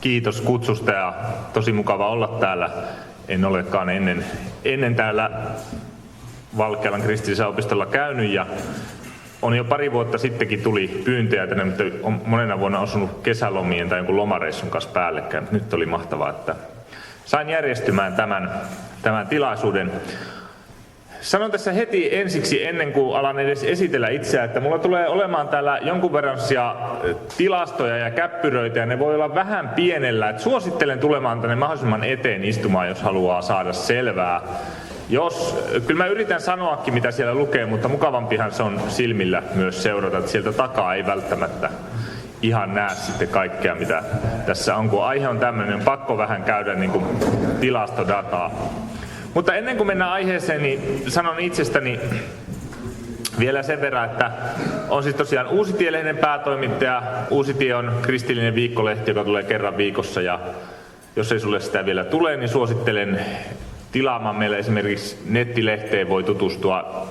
Kiitos kutsusta ja tosi mukava olla täällä. En olekaan ennen täällä Valkealan kristillisellä opistolla käynyt ja on jo pari vuotta sittenkin tuli pyyntöjä tänne, mutta on monena vuonna osunut kesälomien tai jonkun lomareissun kanssa päällekkäin. Nyt oli mahtavaa, että sain järjestymään tämän tilaisuuden. Sanon tässä heti ensiksi, ennen kuin alan edes esitellä itseä, että mulla tulee olemaan täällä jonkun verran tilastoja ja käppyröitä, ja ne voi olla vähän pienellä. Et suosittelen tulemaan tänne mahdollisimman eteen istumaan, jos haluaa saada selvää. Kyllä mä yritän sanoakin, mitä siellä lukee, mutta mukavampihan se on silmillä myös seurata, että sieltä takaa ei välttämättä ihan näe sitten kaikkea, mitä tässä on. Kun aihe on tämmöinen, on pakko vähän käydä niin kuin tilastodataa. Mutta ennen kuin mennään aiheeseen, niin sanon itsestäni vielä sen verran, että on siis tosiaan Uusitie-lehden päätoimittaja. Uusitie on kristillinen viikkolehti, joka tulee kerran viikossa, ja jos ei sulle sitä vielä tule, niin suosittelen tilaamaan. Meillä esimerkiksi nettilehteen voi tutustua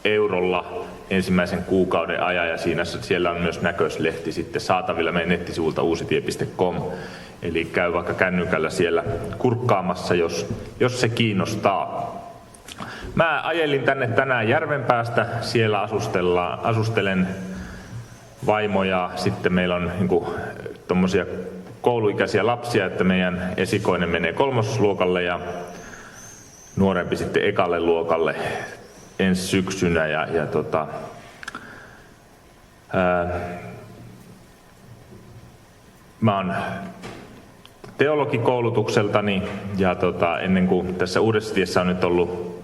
eurolla ensimmäisen kuukauden ajan, ja siellä on myös näköislehti sitten saatavilla meidän nettisivulta uusitie.com. Eli käy vaikka kännykällä siellä kurkkaamassa, jos se kiinnostaa. Mä ajelin tänne tänään Järvenpäästä, siellä asustelen vaimoja. Sitten meillä on tommosia kouluikäisiä lapsia, että meidän esikoinen menee 3. luokalle ja nuorempi sitten ekalle luokalle ensi syksynä. Mä oon teologikoulutukseltani ja ennen kuin tässä Uudessatiessä on nyt ollut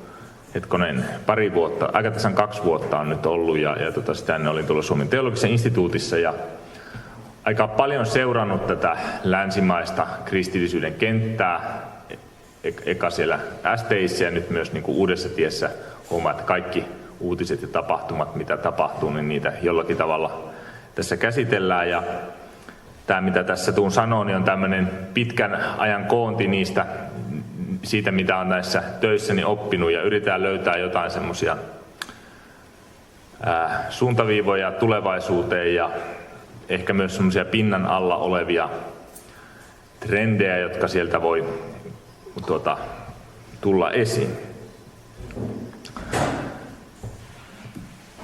pari vuotta, aika tasan 2 vuotta on nyt ollut ja sitä ennen olin tuolla Suomen teologisessa instituutissa ja aika paljon seurannut tätä länsimaista kristillisyyden kenttää, eka siellä STI:ssä ja nyt myös Uudessatiessä huomaa, että kaikki uutiset ja tapahtumat, mitä tapahtuu, niin niitä jollakin tavalla tässä käsitellään ja tämä, mitä tässä tuun sanoa, niin on tämmöinen pitkän ajan koonti siitä, mitä on näissä töissäni oppinut, ja yritetään löytää jotain semmoisia suuntaviivoja tulevaisuuteen ja ehkä myös semmoisia pinnan alla olevia trendejä, jotka sieltä voi tulla esiin.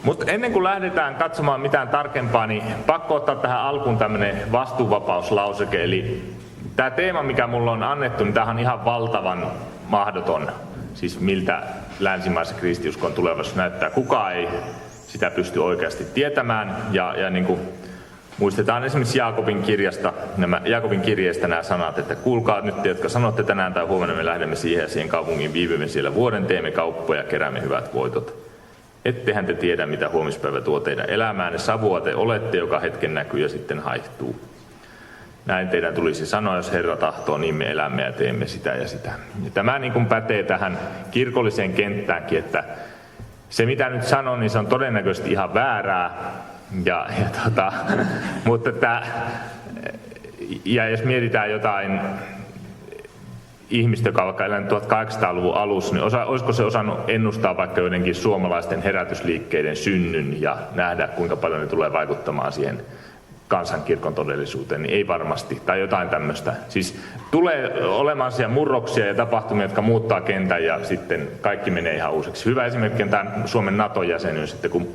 Mutta ennen kuin lähdetään katsomaan mitään tarkempaa, niin pakko ottaa tähän alkuun tämmöinen vastuuvapauslauseke. Eli tämä teema, mikä mulla on annettu, niin tämähän on ihan valtavan mahdoton. Siis miltä länsimaisen kristiuskon tulevaisuus näyttää. Kukaan ei sitä pysty oikeasti tietämään. Ja niin kuin muistetaan esimerkiksi Jaakobin kirjeestä nämä sanat, että kuulkaa nyt te, jotka sanotte tänään tai huomenna me lähdemme siihen ja siihen kaupunkiin, viipymme siellä vuoden, teemme kauppoja, keräämme hyvät voitot. Ettehän te tiedä, mitä huomispäivä tuo teidän elämäänne. Savua te olette, joka hetken näkyy ja sitten haihtuu. Näin teidän tulisi sanoa, jos Herra tahtoo, niin me elämme ja teemme sitä ja sitä. Ja tämä niin kuin pätee tähän kirkolliseen kenttäänkin, että se mitä nyt sanon, niin se on todennäköisesti ihan väärää. Mutta jos mietitään jotain ihmistä, joka on vaikka elänyt 1800-luvun alussa, niin olisiko se osannut ennustaa vaikka joidenkin suomalaisten herätysliikkeiden synnyn ja nähdä, kuinka paljon ne tulee vaikuttamaan siihen kansankirkon todellisuuteen, niin ei varmasti, tai jotain tämmöistä. Siis tulee olemaan siellä murroksia ja tapahtumia, jotka muuttaa kentän ja sitten kaikki menee ihan uusiksi. Hyvä esimerkki on tämä Suomen NATO-jäsenyys, että kun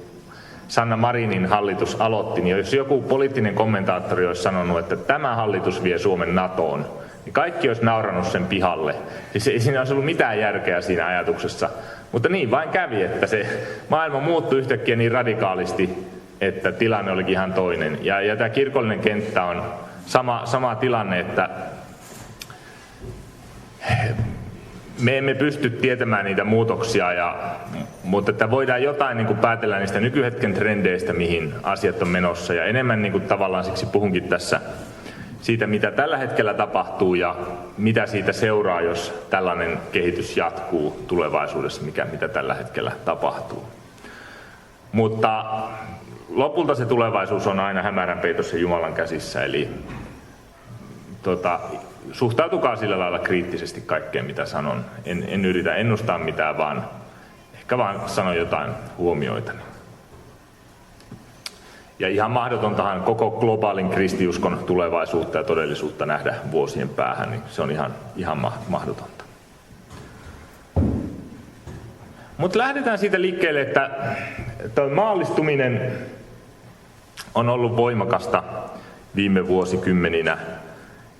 Sanna Marinin hallitus aloitti, niin jos joku poliittinen kommentaattori olisi sanonut, että tämä hallitus vie Suomen NATOon, niin kaikki olisi naurannut sen pihalle. Siis ei siinä olisi ollut mitään järkeä siinä ajatuksessa. Mutta niin vain kävi, että se maailma muuttui yhtäkkiä niin radikaalisti, että tilanne olikin ihan toinen. Ja tämä kirkollinen kenttä on sama tilanne, että me emme pysty tietämään niitä muutoksia, mutta että voidaan jotain niin kuin päätellä niistä nykyhetken trendeistä, mihin asiat on menossa. Ja enemmän niin kuin tavallaan siksi puhunkin tässä siitä, mitä tällä hetkellä tapahtuu ja mitä siitä seuraa, jos tällainen kehitys jatkuu tulevaisuudessa, mitä tällä hetkellä tapahtuu. Mutta lopulta se tulevaisuus on aina hämärän peitossa Jumalan käsissä, eli suhtautukaa sillä lailla kriittisesti kaikkeen, mitä sanon. En yritä ennustaa mitään, vaan ehkä vaan sanon jotain huomioita. Ja ihan mahdotontahan koko globaalin kristiuskon tulevaisuutta ja todellisuutta nähdä vuosien päähän, niin se on ihan mahdotonta. Mutta lähdetään siitä liikkeelle, että tuo maallistuminen on ollut voimakasta viime vuosikymmeninä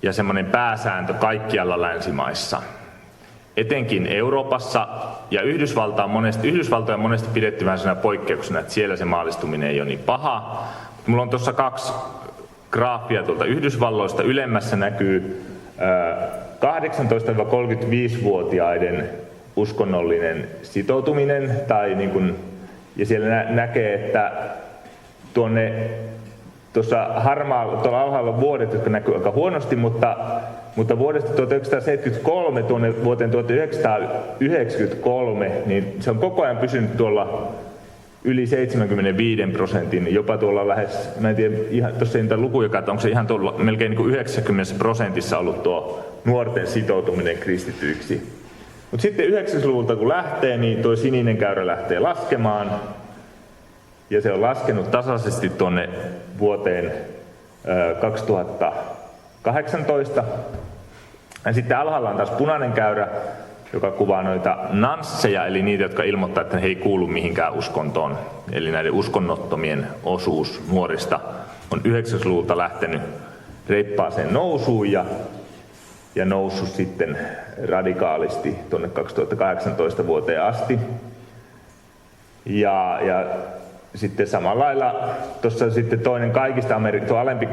ja semmoinen pääsääntö kaikkialla länsimaissa. Etenkin Euroopassa ja Yhdysvaltoja on monesti pidetty vähän sellaisena poikkeuksena, että siellä se maallistuminen ei ole niin paha. Mulla on tuossa 2 graafia tuolta Yhdysvalloista. Ylemmässä näkyy 18-35-vuotiaiden uskonnollinen sitoutuminen, ja siellä näkee, että tuossa tuolla alhaalla vuodet, jotka näkyy aika huonosti, mutta vuodesta 1973 tuonne vuoteen 1993, niin se on koko ajan pysynyt tuolla yli 75%, jopa tuolla lähes, mä en tiedä, tuossa ei niitä lukuja katso, onko se ihan tuolla melkein niin 90% ollut tuo nuorten sitoutuminen kristityiksi. Mutta sitten 90-luvulta kun lähtee, niin tuo sininen käyrä lähtee laskemaan, ja se on laskenut tasaisesti tuonne vuoteen 2018. Ja sitten alhaalla on taas punainen käyrä, joka kuvaa noita nansseja, eli niitä, jotka ilmoittaa, että he ei kuulu mihinkään uskontoon. Eli näiden uskonnottomien osuus nuorista on 90-luvulta lähtenyt reippaaseen nousuun ja noussut sitten radikaalisti tuonne 2018 vuoteen asti. Ja sitten samalla lailla tuossa sitten toinen tuo alempi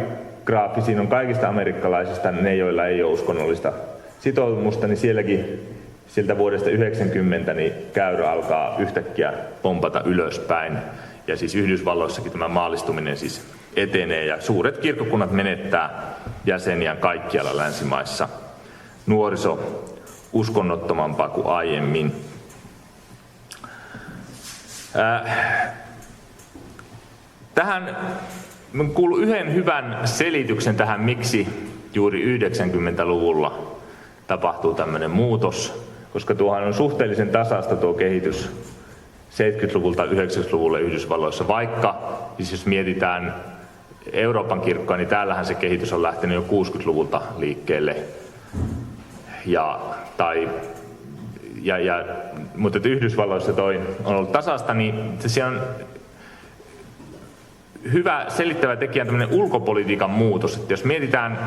graafi, siinä on kaikista amerikkalaisista ne, joilla ei ole uskonnollista sitoumusta, niin sielläkin sieltä vuodesta 90 niin käyrä alkaa yhtäkkiä pompata ylöspäin. Ja siis Yhdysvalloissakin tämä maallistuminen siis etenee ja suuret kirkkokunnat menettää jäseniä kaikkialla länsimaissa. Nuoriso uskonnottomampaa kuin aiemmin. Tähän kuuluu yhden hyvän selityksen tähän, miksi juuri 90-luvulla tapahtuu tämmöinen muutos, koska tuohan on suhteellisen tasaista tuo kehitys 70-luvulta 90-luvulle Yhdysvalloissa, vaikka siis jos mietitään Euroopan kirkkoa, niin täällähän se kehitys on lähtenyt jo 60-luvulta liikkeelle. Mutta Yhdysvalloissa toi on ollut tasasta, niin se on hyvä selittävä tekijä on tämmöinen ulkopolitiikan muutos. Että jos mietitään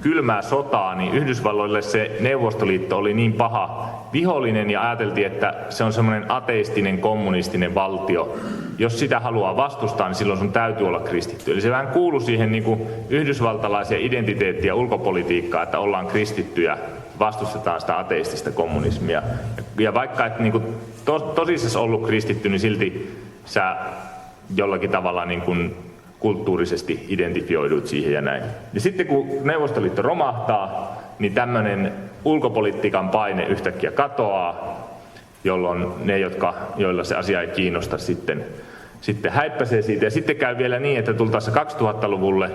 kylmää sotaa, niin Yhdysvalloille se Neuvostoliitto oli niin paha vihollinen ja ajateltiin, että se on semmoinen ateistinen, kommunistinen valtio. Jos sitä haluaa vastustaa, niin silloin sun täytyy olla kristitty. Eli se vähän kuului siihen niin kuin yhdysvaltalaisia identiteettiä ja ulkopolitiikkaa, että ollaan kristittyjä, vastustetaan sitä ateistista kommunismia. Ja vaikka et niin kuin tosissaan ollut kristitty, niin silti sä jollakin tavalla niin kuin kulttuurisesti identifioidut siihen ja näin. Ja sitten kun Neuvostoliitto romahtaa, niin tämmöinen ulkopolitiikan paine yhtäkkiä katoaa, jolloin ne, joilla se asia ei kiinnosta, sitten häippäsee siitä. Ja sitten käy vielä niin, että tultaessa 2000-luvulle,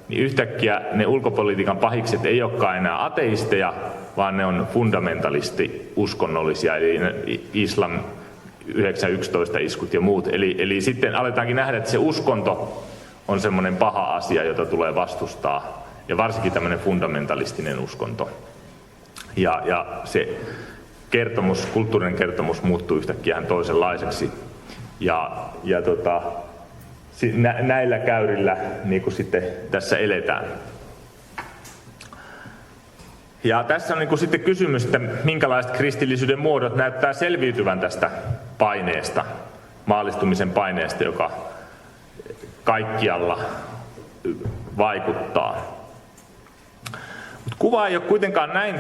niin yhtäkkiä ne ulkopolitiikan pahikset ei olekaan enää ateisteja, vaan ne on fundamentalisti uskonnollisia, eli islam 9.11 iskut ja muut. Eli sitten aletaankin nähdä, että se uskonto on semmoinen paha asia, jota tulee vastustaa, ja varsinkin tämmöinen fundamentalistinen uskonto. Ja se kulttuurinen kertomus muuttuu yhtäkkiä toisenlaiseksi. Näillä käyrillä niin kuin sitten tässä eletään. Ja tässä on niin kuin sitten kysymys, että minkälaiset kristillisyyden muodot näyttää selviytyvän tästä paineesta, maallistumisen paineesta, joka kaikkialla vaikuttaa. Mutta kuva ei ole kuitenkaan näin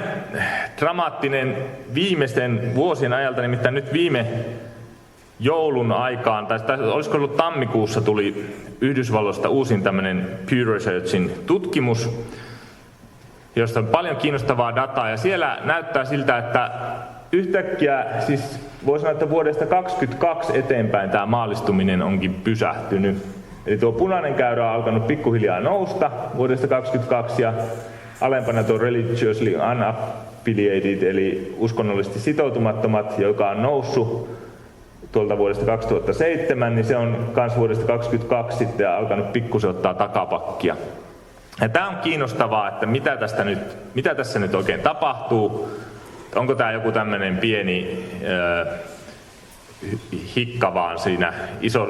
dramaattinen viimeisten vuosien ajalta, nimittäin nyt viime joulun aikaan, tai olisiko ollut tammikuussa, tuli Yhdysvalloista uusin tämmöinen Pew Researchin tutkimus, josta on paljon kiinnostavaa dataa, ja siellä näyttää siltä, että yhtäkkiä, siis voi sanoa, että vuodesta 2022 eteenpäin tämä maallistuminen onkin pysähtynyt. Eli tuo punainen käyrä on alkanut pikkuhiljaa nousta vuodesta 2022, ja alempana tuo religiously unaffiliated, eli uskonnollisesti sitoutumattomat, joka on noussut tuolta vuodesta 2007, niin se on kans vuodesta 2022 sitten alkanut pikkusen ottaa takapakkia. Ja tämä on kiinnostavaa, että mitä tässä nyt oikein tapahtuu. Onko tämä joku tämmöinen pieni hikka vaan siinä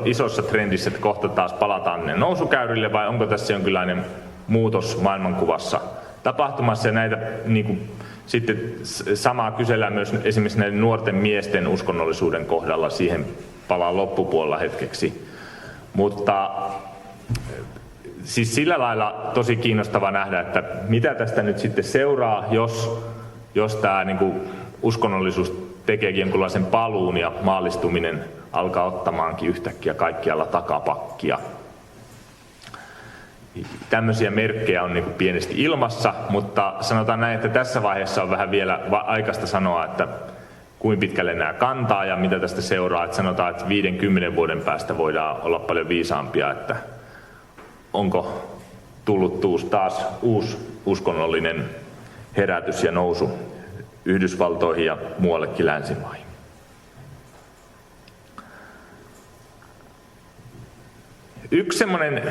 isossa trendissä, että kohta taas palataan ne nousukäyrille, vai onko tässä jonkinlainen muutos maailmankuvassa tapahtumassa? Ja näitä niin kuin, sitten samaa kysellään myös esimerkiksi näiden nuorten miesten uskonnollisuuden kohdalla, siihen palaan loppupuolella hetkeksi. Mutta siis sillä lailla tosi kiinnostava nähdä, että mitä tästä nyt sitten seuraa, jos tämä niin kuin uskonnollisuus tekeekin jonkinlaisen paluun ja maallistuminen alkaa ottamaankin yhtäkkiä kaikkialla takapakkia. Tämmöisiä merkkejä on niin kuin pienesti ilmassa, mutta sanotaan näin, että tässä vaiheessa on vähän vielä aikaista sanoa, että kuinka pitkälle nämä kantaa ja mitä tästä seuraa. Että sanotaan, että 5-10 vuoden päästä voidaan olla paljon viisaampia, että onko tullut taas uusi uskonnollinen herätys ja nousu Yhdysvaltoihin ja muuallekin länsimaihin. Yksi semmoinen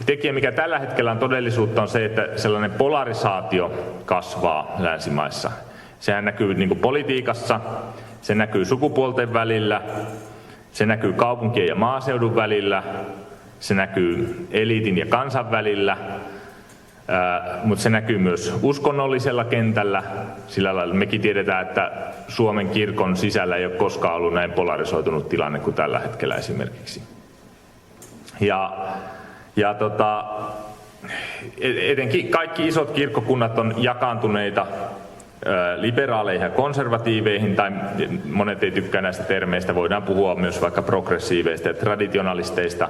tekijä, mikä tällä hetkellä on todellisuutta, on se, että sellainen polarisaatio kasvaa länsimaissa. Sehän näkyy niin kuin politiikassa, se näkyy sukupuolten välillä, se näkyy kaupunkien ja maaseudun välillä, se näkyy eliitin ja kansan välillä, mutta se näkyy myös uskonnollisella kentällä. Sillä lailla mekin tiedetään, että Suomen kirkon sisällä ei ole koskaan ollut näin polarisoitunut tilanne kuin tällä hetkellä esimerkiksi. Etenkin kaikki isot kirkkokunnat on jakaantuneita liberaaleihin ja konservatiiveihin, tai monet ei tykkää näistä termeistä, voidaan puhua myös vaikka progressiiveista ja traditionalisteista.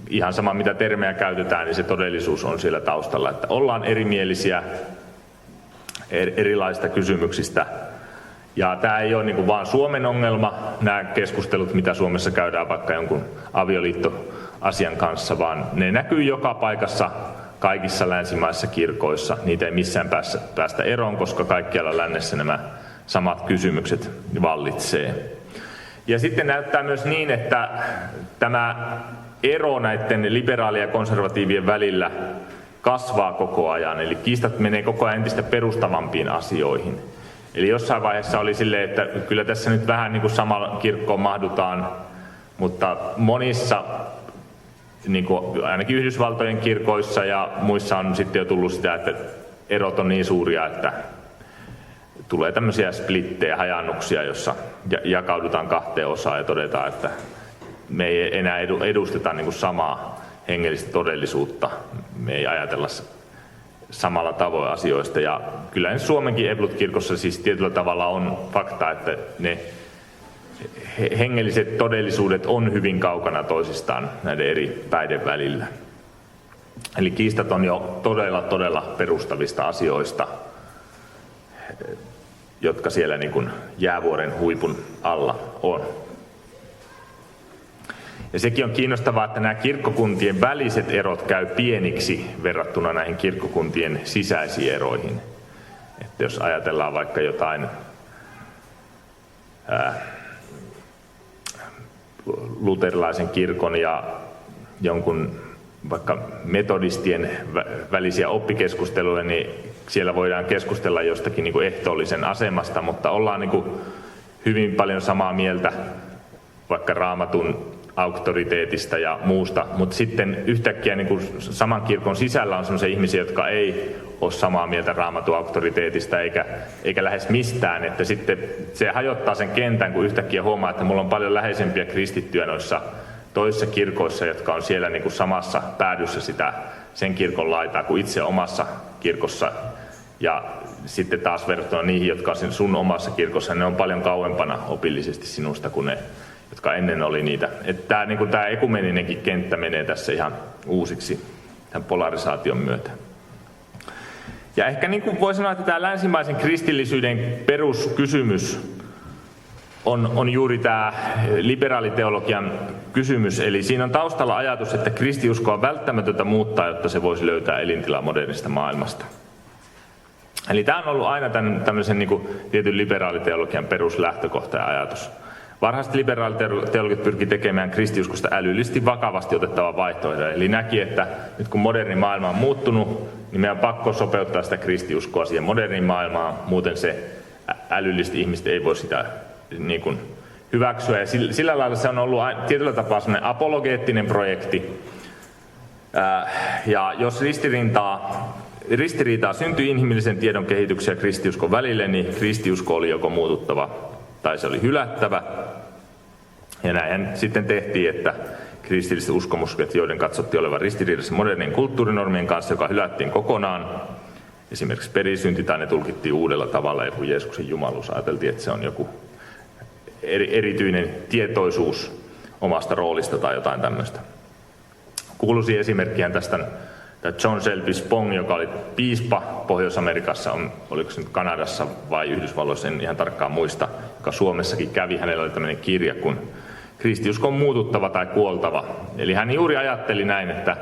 Ihan sama mitä termejä käytetään, niin se todellisuus on siellä taustalla, että ollaan erimielisiä erilaisista kysymyksistä. Ja tämä ei ole niin kuin vaan Suomen ongelma, nämä keskustelut, mitä Suomessa käydään vaikka jonkun avioliittoasian kanssa, vaan ne näkyy joka paikassa kaikissa länsimaissa kirkoissa. Niitä ei missään päästä eroon, koska kaikkialla lännessä nämä samat kysymykset vallitsee. Ja sitten näyttää myös niin, että tämä ero näiden liberaalien ja konservatiivien välillä kasvaa koko ajan, eli kiistat menee koko ajan entistä perustavampiin asioihin. Eli jossain vaiheessa oli silleen, että kyllä tässä nyt vähän niin kuin samalla kirkkoon mahdutaan, mutta monissa, niin kuin ainakin Yhdysvaltojen kirkoissa ja muissa on sitten jo tullut sitä, että erot on niin suuria, että tulee tämmöisiä splittejä, hajannuksia, jossa jakaudutaan kahteen osaan ja todetaan, että me ei enää edusteta niin kuin samaa hengellistä todellisuutta, me ei ajatella samalla tavoin asioista. Ja kyllä Suomenkin Eblut-kirkossa siis tietyllä tavalla on fakta, että ne hengelliset todellisuudet on hyvin kaukana toisistaan näiden eri päiden välillä. Eli kiistat on jo todella perustavista asioista, jotka siellä niin kuin jäävuoren huipun alla on. Ja sekin on kiinnostavaa, että nämä kirkkokuntien väliset erot käy pieniksi verrattuna näihin kirkkokuntien sisäisiin eroihin. Että jos ajatellaan vaikka jotain luterilaisen kirkon ja jonkun vaikka metodistien välisiä oppikeskusteluja, niin siellä voidaan keskustella jostakin niin kuin ehtoollisen asemasta, mutta ollaan niin kuin hyvin paljon samaa mieltä vaikka Raamatun auktoriteetista ja muusta, mutta sitten yhtäkkiä niin kuin saman kirkon sisällä on sellaisia ihmisiä, jotka ei ole samaa mieltä Raamatun auktoriteetista eikä lähes mistään, että sitten se hajottaa sen kentän, kun yhtäkkiä huomaa, että mulla on paljon läheisempiä kristittyjä noissa toisissa kirkoissa, jotka on siellä niin kuin samassa päädyssä sen kirkon laitaa kuin itse omassa kirkossa, ja sitten taas verrattuna niihin, jotka on sun omassa kirkossa, ne on paljon kauempana opillisesti sinusta kuin ne, jotka ennen oli niitä. Että tämä ekumeninenkin kenttä menee tässä ihan uusiksi tämän polarisaation myötä. Ja ehkä niin kuin voi sanoa, että tämä länsimaisen kristillisyyden peruskysymys on juuri tämä liberaaliteologian kysymys. Eli siinä on taustalla ajatus, että kristiusko on välttämätöntä muuttaa, jotta se voisi löytää elintilaa modernista maailmasta. Eli tämä on ollut aina tämmöisen niin kuin tietyn liberaaliteologian peruslähtökohta ja ajatus. Varhaiset liberaaliteologit pyrki tekemään kristiuskosta älyllisesti vakavasti otettava vaihtoehto. Eli näki, että nyt kun moderni maailma on muuttunut, niin meidän on pakko sopeuttaa sitä kristiuskoa siihen moderniin maailmaan. Muuten se älyllisesti ihmiset ei voi sitä niin kuin hyväksyä. Ja sillä lailla se on ollut tietyllä tapaa sellainen apologeettinen projekti. Ja jos ristiriitaa syntyi inhimillisen tiedon kehityksen ja kristiuskon välille, niin kristiusko oli joko muututtava tai se oli hylättävä. Ja näin sitten tehtiin, että kristilliset uskomukset, joiden katsottiin olevan ristiriidassa modernien kulttuurinormien kanssa, joka hylättiin kokonaan, esimerkiksi perisynti, tai ne tulkittiin uudella tavalla, ja kun Jeesuksen jumaluus ajateltiin, että se on joku erityinen tietoisuus omasta roolista tai jotain tämmöistä. Kuuluisin esimerkkihän tästä John Shelby Spong, joka oli piispa Pohjois-Amerikassa, oliko se nyt Kanadassa vai Yhdysvalloissa, en ihan tarkkaan muista, joka Suomessakin kävi. Hänellä oli tämmöinen kirja kuin Kristiusko on muututtava tai kuoltava. Eli hän juuri ajatteli näin, että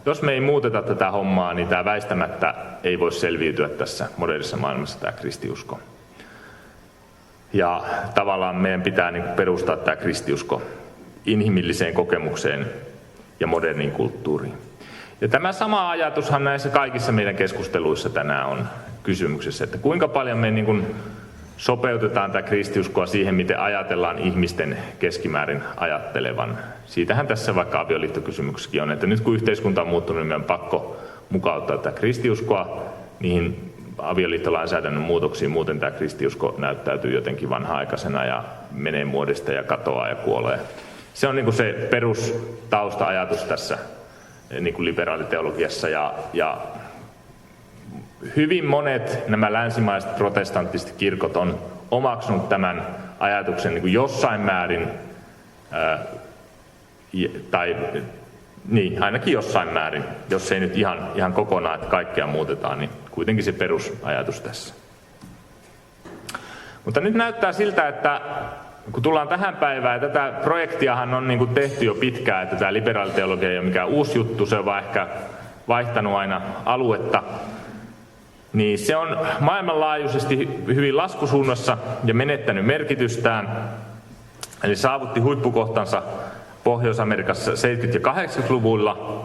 jos me ei muuteta tätä hommaa, niin tämä väistämättä ei voi selviytyä tässä modernissa maailmassa tämä kristiusko. Ja tavallaan meidän pitää perustaa tämä kristiusko inhimilliseen kokemukseen ja moderniin kulttuuriin. Ja tämä sama ajatushan näissä kaikissa meidän keskusteluissa tänään on kysymyksessä, että kuinka paljon me sopeutetaan tätä kristiuskoa siihen, miten ajatellaan ihmisten keskimäärin ajattelevan. Siitähän tässä vaikka avioliittokysymyksessäkin on, että nyt kun yhteiskunta on muuttunut, niin meidän on pakko mukauttaa tätä kristiuskoa niihin avioliittolainsäädännön muutoksiin, muuten tämä kristiusko näyttäytyy jotenkin vanha-aikaisena ja menee muodista ja katoaa ja kuolee. Se on se perustausta-ajatus tässä liberaaliteologiassa ja hyvin monet nämä länsimaiset protestanttiset kirkot on omaksunut tämän ajatuksen jossain määrin, ainakin jossain määrin, jos ei nyt ihan kokonaan, että kaikkea muutetaan, niin kuitenkin se perusajatus tässä. Mutta nyt näyttää siltä, että kun tullaan tähän päivään, ja tätä projektiahan on tehty jo pitkään, että tämä liberaaliteologia ei ole mikään uusi juttu, se on vaan ehkä vaihtanut aina aluetta, niin se on maailmanlaajuisesti hyvin laskusuunnassa ja menettänyt merkitystään. Eli saavutti huippukohtansa Pohjois-Amerikassa 70- ja 80-luvulla.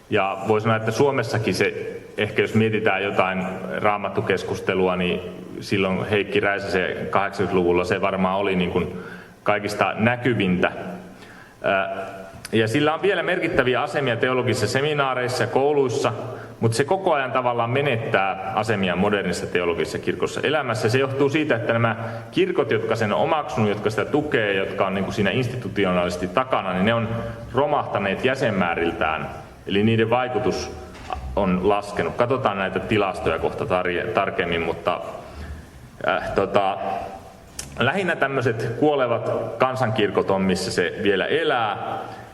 Ja voi sanoa, että Suomessakin se, ehkä jos mietitään jotain raamattukeskustelua, niin silloin Heikki Räisäsen 80-luvulla se varmaan oli kaikista näkyvintä. Ja sillä on vielä merkittäviä asemia teologisissa seminaareissa ja kouluissa, mutta se koko ajan tavallaan menettää asemia modernissa teologisessa kirkossa elämässä. Se johtuu siitä, että nämä kirkot, jotka sen on omaksunut, jotka sitä tukee, jotka on siinä institutionaalisesti takana, niin ne on romahtaneet jäsenmääriltään. Eli niiden vaikutus on laskenut. Katsotaan näitä tilastoja kohta tarkemmin, mutta lähinnä tämmöiset kuolevat kansankirkot on, missä se vielä elää.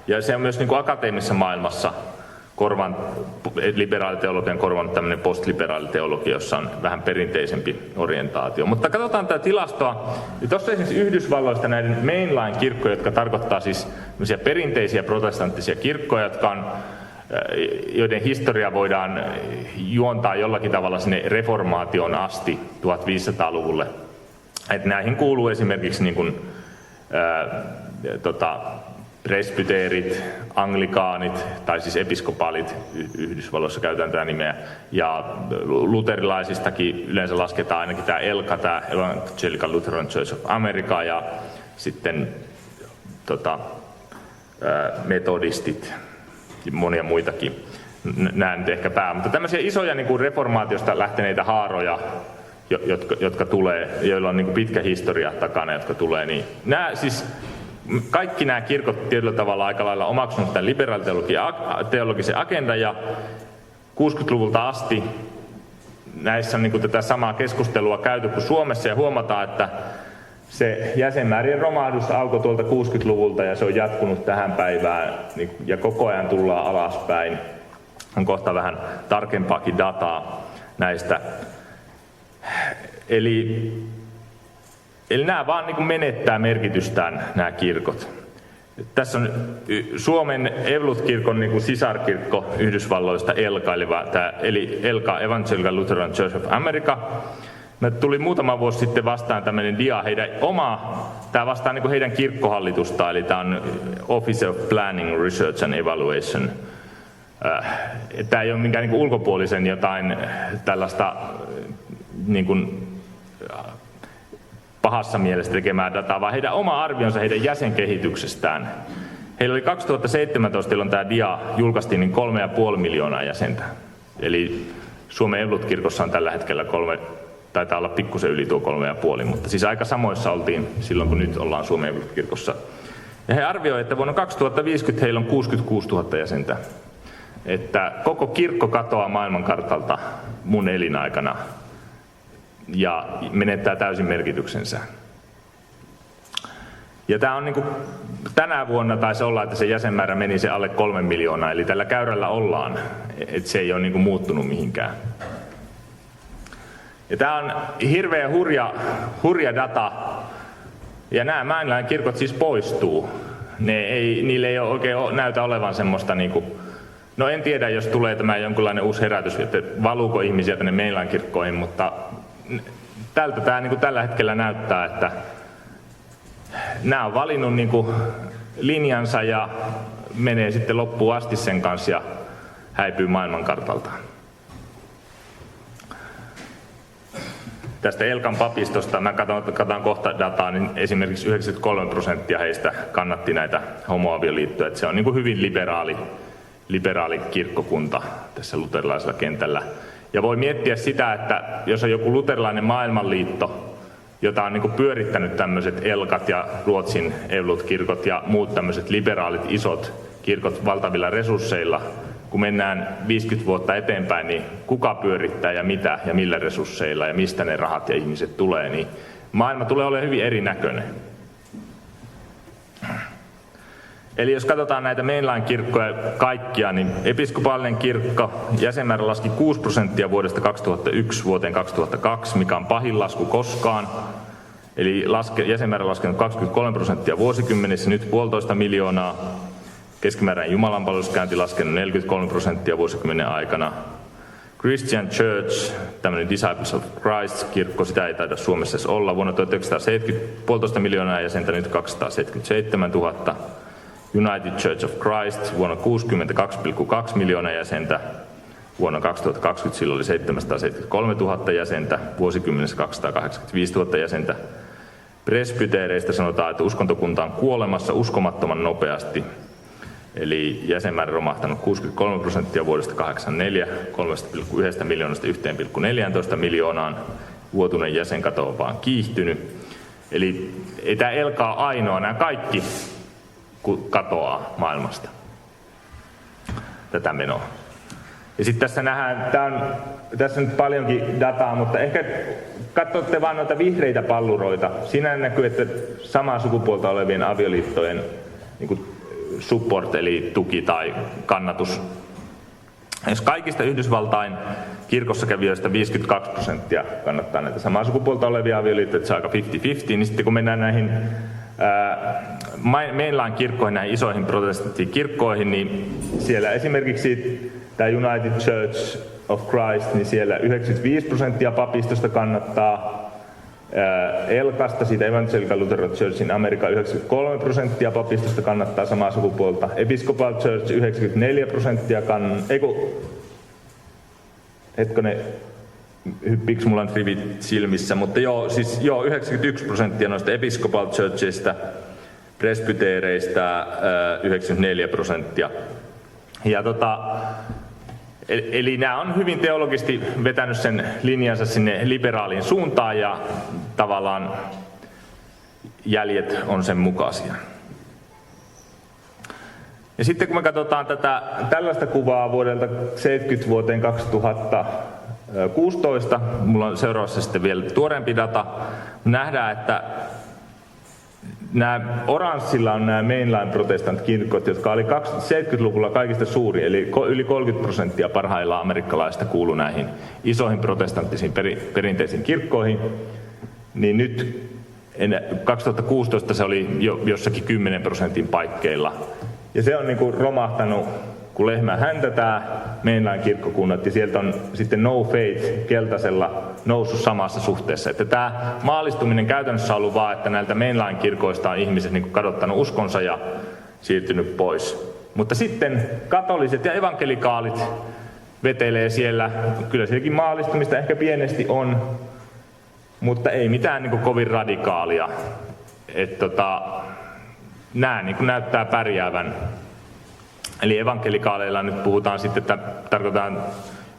Ja se on myös akateemisessa maailmassa liberaaliteologian korvannut tämmöinen postliberaalitteologia, jossa on vähän perinteisempi orientaatio. Mutta katsotaan tätä tilastoa. Tuossa esimerkiksi Yhdysvalloista näiden mainline-kirkkoja, jotka tarkoittaa siis perinteisiä protestanttisia kirkkoja, joiden historia voidaan juontaa jollakin tavalla sinne reformaation asti 1500-luvulle. Että näihin kuuluu esimerkiksi presbyteerit, anglikaanit tai siis episkopaalit, Yhdysvalloissa käytetään tätä nimeä, ja luterilaisistakin yleensä lasketaan ainakin tämä ELCA, tämä Evangelical Lutheran Church of America, ja sitten metodistit ja monia muitakin. Nämä nyt ehkä mutta tämmöisiä isoja reformaatiosta lähteneitä haaroja, jotka tulee, joilla on pitkä historia takana, jotka tulee, niin kaikki nämä kirkot tietyllä tavalla aika lailla omaksunut tämän liberaaliteologisen agendan, ja 60-luvulta asti näissä on tätä samaa keskustelua käyty kuin Suomessa, ja huomataan, että se jäsenmäärien romahdus alkoi tuolta 60-luvulta ja se on jatkunut tähän päivään ja koko ajan tullaan alaspäin. On kohta vähän tarkempaakin dataa näistä. Eli nämä vaan menettää merkitystään, nämä kirkot. Tässä on Suomen Evankelut-kirkon sisarkirkko Yhdysvalloista ELCA, eli ELCA Evangelical Lutheran Church of America. Me tuli muutama vuosi sitten vastaan tämmöinen dia, tämä vastaa niin heidän kirkkohallitusta, eli tämä on Office of Planning, Research and Evaluation. Tämä ei ole minkään niin ulkopuolisen jotain tällaista niin kuin, pahassa mielessä tekemää dataa, vaan heidän oma arvionsa heidän jäsenkehityksestään. Heillä oli 2017, jolloin tämä dia julkaistiin, niin 3,5 miljoonaa jäsentä. Eli Suomen Evankelisluterilaisessa kirkossa on tällä hetkellä taitaa olla pikkusen yli tuo 3,5, mutta siis aika samoissa oltiin silloin, kun nyt ollaan Suomen Evankelisluterilaisessa kirkossa. Ja he arvioivat, että vuonna 2050 heillä on 66 000 jäsentä. Että koko kirkko katoaa maailmankartalta mun elinaikana ja menettää täysin merkityksensä. Ja tämä on niinku, tänä vuonna taisi olla, että se jäsenmäärä meni se alle 3 miljoonaa, eli tällä käyrällä ollaan, että se ei ole niinku muuttunut mihinkään. Ja tämä on hirveän hurja data, ja nämä mainline kirkot siis poistuu. Niille ei oikein näytä olevan semmoista niinku, no en tiedä, jos tulee tämä jonkinlainen uusi herätys, että valuuko ihmisiä tänne mainline kirkkoihin, mutta tältä tämä niinku tällä hetkellä näyttää, että nämä on valinnut niinku linjansa ja menee sitten loppuun asti sen kanssa ja häipyy maailmankartalta. Tästä Elkan papistosta, mä katson kohta dataa, niin esimerkiksi 93% heistä kannatti näitä homoavioliittoja. Että se on niin kuin hyvin liberaali kirkkokunta tässä luterilaisella kentällä. Ja voi miettiä sitä, että jos on joku luterilainen maailmanliitto, jota on niin kuin pyörittänyt tämmöiset Elkat ja Ruotsin Evankelisluterilainen-kirkot ja muut tämmöiset liberaalit isot kirkot valtavilla resursseilla, kun mennään 50 vuotta eteenpäin, niin kuka pyörittää ja mitä ja millä resursseilla ja mistä ne rahat ja ihmiset tulee, niin maailma tulee olemaan hyvin erinäköinen. Eli jos katsotaan näitä mainline-kirkkoja kaikkia, niin episkopaalinen kirkko jäsenmäärä laski 6% vuodesta 2001 vuoteen 2002, mikä on pahin lasku koskaan. Eli jäsenmäärä laskenut 23% vuosikymmenessä, nyt 1,5 miljoonaa. Keskimääräinen jumalanpalveluskäynti laskenut 43% vuosikymmenen aikana. Christian Church, tämmöinen Disciples of Christ-kirkko, sitä ei taida Suomessa edes olla. Vuonna 1970 1,5 miljoonaa jäsentä, nyt 277 000. United Church of Christ, vuonna 1960 2,2 miljoonaa jäsentä. Vuonna 2020 sillä oli 773 000 jäsentä, vuosikymmenessä 285 000 jäsentä. Presbyteereistä sanotaan, että uskontokunta on kuolemassa uskomattoman nopeasti. Eli jäsenmäärä romahtanut 63% vuodesta 1984, 3,1 miljoonasta 1,14 miljoonaan. Vuotuinen jäsenkato on vaan kiihtynyt. Eli ei tämä Elka ole ainoa, nämä kaikki katoaa maailmasta tätä menoa. Ja sitten tässä nähdään, tässä on nyt paljonkin dataa, mutta ehkä katsotte vaan noita vihreitä palluroita. Siinä näkyy, että samaa sukupuolta olevien avioliittojen niin support eli tuki tai kannatus. Jos kaikista Yhdysvaltain kirkossa kävijöistä 52% kannattaa näitä samaa sukupuolta olevia avioliittoja, se on aika 50-50, niin sitten kun mennään näihin mainline-kirkkoihin, näihin isoihin protestanttikirkkoihin, niin siellä esimerkiksi tämä United Church of Christ, niin siellä 95% papistosta kannattaa. Elkasta, siitä Evangelical Lutheran Church in America, 93% papistosta kannattaa samaa sukupuolta. Episcopal Church 94% hyppiiks mulla nyt rivit silmissä, mutta siis 91% noista Episcopal Churchista, presbyteereistä 94%. Ja eli nämä on hyvin teologisesti vetänyt sen linjansa sinne liberaaliin suuntaan ja tavallaan jäljet on sen mukaisia. Ja sitten kun me katsotaan tällaista kuvaa vuodelta 70 vuoteen 2016, mulla on seuraavassa sitten vielä tuoreempi data, nähdään, että nämä oranssilla on nämä mainline protestant-kirkot, jotka oli 70-luvulla kaikista suuri, eli yli 30% parhaillaan amerikkalaisista kuului näihin isoihin protestanttisiin perinteisiin kirkkoihin. Niin nyt 2016 se oli jo jossakin 10% paikkeilla. Ja se on niin kuin romahtanut kun lehmä häntätää mainline-kirkkokunnat, ja sieltä on sitten No Faith keltaisella noussut samassa suhteessa. Että tämä maallistuminen käytännössä on ollut vaan, että näiltä mainline-kirkoista on ihmiset niin kuin kadottanut uskonsa ja siirtynyt pois. Mutta sitten katoliset ja evankelikaalit vetelee siellä, kyllä sielläkin maallistumista ehkä pienesti on, mutta ei mitään niin kuin kovin radikaalia. Nämä niin kuin näyttää pärjäävän. Eli evankelikaaleilla nyt puhutaan sitten, että tarkoitaan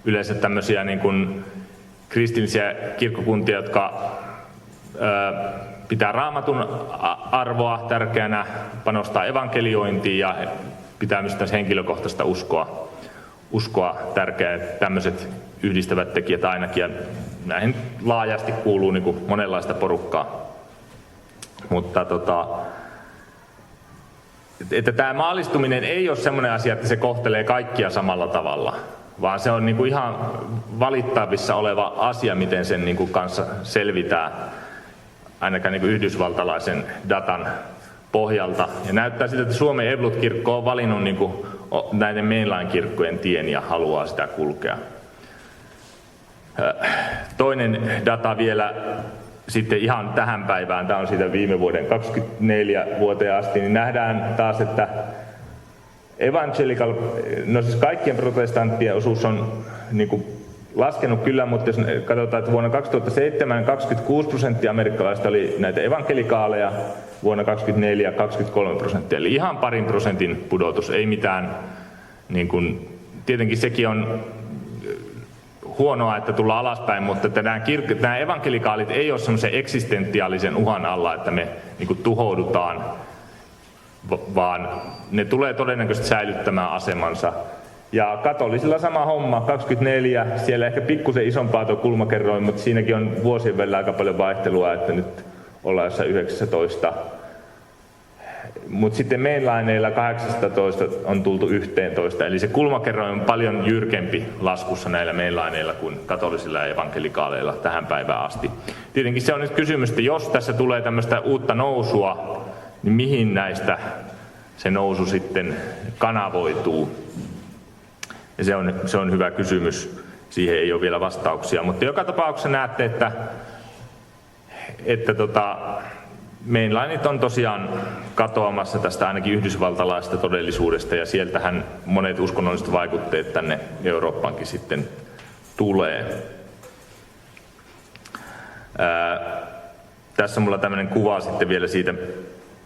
yleensä tämmöisiä niin kuin kristillisiä kirkkokuntia, jotka pitää Raamatun arvoa tärkeänä, panostaa evankeliointiin ja pitää myös tästä henkilökohtaista uskoa tärkeää. Tämmöiset yhdistävät tekijät ainakin, ja näihin laajasti kuuluu niin kuin monenlaista porukkaa. Mutta että tämä maallistuminen ei ole semmoinen asia, että se kohtelee kaikkia samalla tavalla, vaan se on niin kuin ihan valittavissa oleva asia, miten sen niin kuin kanssa selvitään, ainakaan niin kuin yhdysvaltalaisen datan pohjalta. Ja näyttää siltä, että Suomen Evankelikirkko on valinnut niin kuin näiden mainline-kirkkojen tien ja haluaa sitä kulkea. Toinen data vielä sitten ihan tähän päivään, tämä on siitä viime vuoden 24 vuoteen asti, niin nähdään taas, että evangelical, no siis kaikkien protestanttien osuus on niin kuin laskenut kyllä, mutta jos katsotaan, että vuonna 2007 26% amerikkalaisista oli näitä evankelikaaleja, vuonna 2024 23%, eli ihan parin prosentin pudotus, ei mitään, niin kuin, tietenkin sekin on huonoa, että tullaan alaspäin, mutta että nämä evankelikaalit ei ole semmoisen eksistentiaalisen uhan alla, että me niin kuin tuhoudutaan, vaan ne tulee todennäköisesti säilyttämään asemansa. Ja katolisilla sama homma, 24, siellä ehkä pikkusen isompaa tuo kulmakerroin, mutta siinäkin on vuosien välillä aika paljon vaihtelua, että nyt ollaan jossain 19. Mutta sitten mainlineilla 18 on tultu 11, eli se kulmakerroin on paljon jyrkempi laskussa näillä mainlineilla kuin katolisilla ja evankelikaaleilla tähän päivään asti. Tietenkin se on nyt kysymys, että jos tässä tulee tämmöistä uutta nousua, niin mihin näistä se nousu sitten kanavoituu? Ja se on hyvä kysymys, siihen ei ole vielä vastauksia, mutta joka tapauksessa näette, että mainlineit on tosiaan katoamassa tästä ainakin yhdysvaltalaisesta todellisuudesta, ja sieltähän monet uskonnolliset vaikutteet tänne Eurooppaankin sitten tulee. Tässä mulla tämmöinen kuva sitten vielä siitä,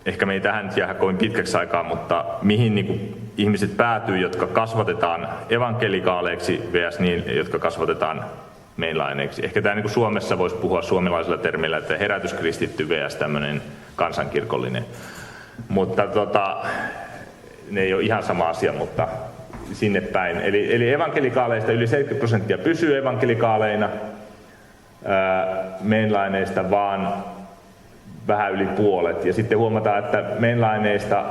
ehkä me ei tähän nyt jää kovin pitkäksi aikaa, mutta mihin niin kuin ihmiset päätyy, jotka kasvatetaan evankelikaaleiksi vs. niin, jotka kasvatetaan mainlineiksi. Ehkä tämä niin kuin Suomessa voisi puhua suomalaisella termillä, että herätyskristitty vs. tämmöinen kansankirkollinen. Mutta ne ei ole ihan sama asia, mutta sinne päin. Eli evankelikaaleista yli 70% pysyy evankelikaaleina, mainlineista vaan vähän yli puolet. Ja sitten huomataan, että mainlineista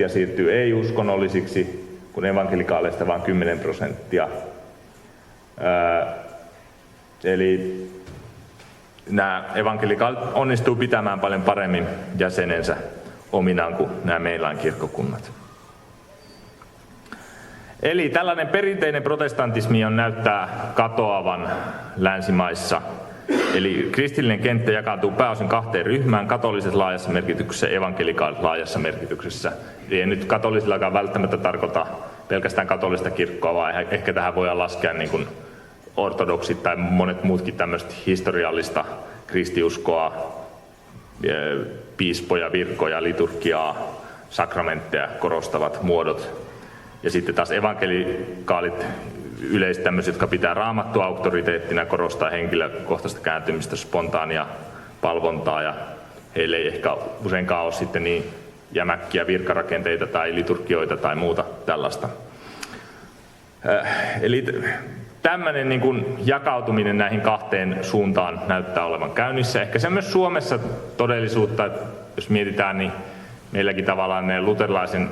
20% siirtyy ei-uskonnollisiksi, kun evankelikaaleista vain 10%. Eli nämä evankelikaalit onnistuu pitämään paljon paremmin jäsenensä ominaan kuin nämä mainline-kirkkokunnat. Eli tällainen perinteinen protestantismi on näyttää katoavan länsimaissa. Eli kristillinen kenttä jakautuu pääosin kahteen ryhmään, katoliset laajassa merkityksessä ja evankelikaalit laajassa merkityksessä. Eli ei nyt katolisillakaan välttämättä tarkoita pelkästään katolista kirkkoa, vaan ehkä tähän voidaan laskea niin kuin ortodoksit tai monet muutkin tämmöistä historiallista kristiuskoa, piispoja, virkoja, liturgiaa, sakramentteja korostavat muodot. Ja sitten taas evankelikaalit yleisesti tämmöiset, jotka pitää Raamattua auktoriteettina, korostaa henkilökohtaista kääntymistä, spontaania palvontaa, ja heille ei ehkä useinkaan ole sitten niin jämäkkiä virkarakenteita tai liturgioita tai muuta tällaista. Eli tämmöinen niin kuin jakautuminen näihin kahteen suuntaan näyttää olevan käynnissä. Ehkä se myös Suomessa todellisuutta, että jos mietitään, niin meilläkin tavallaan ne luterilaisen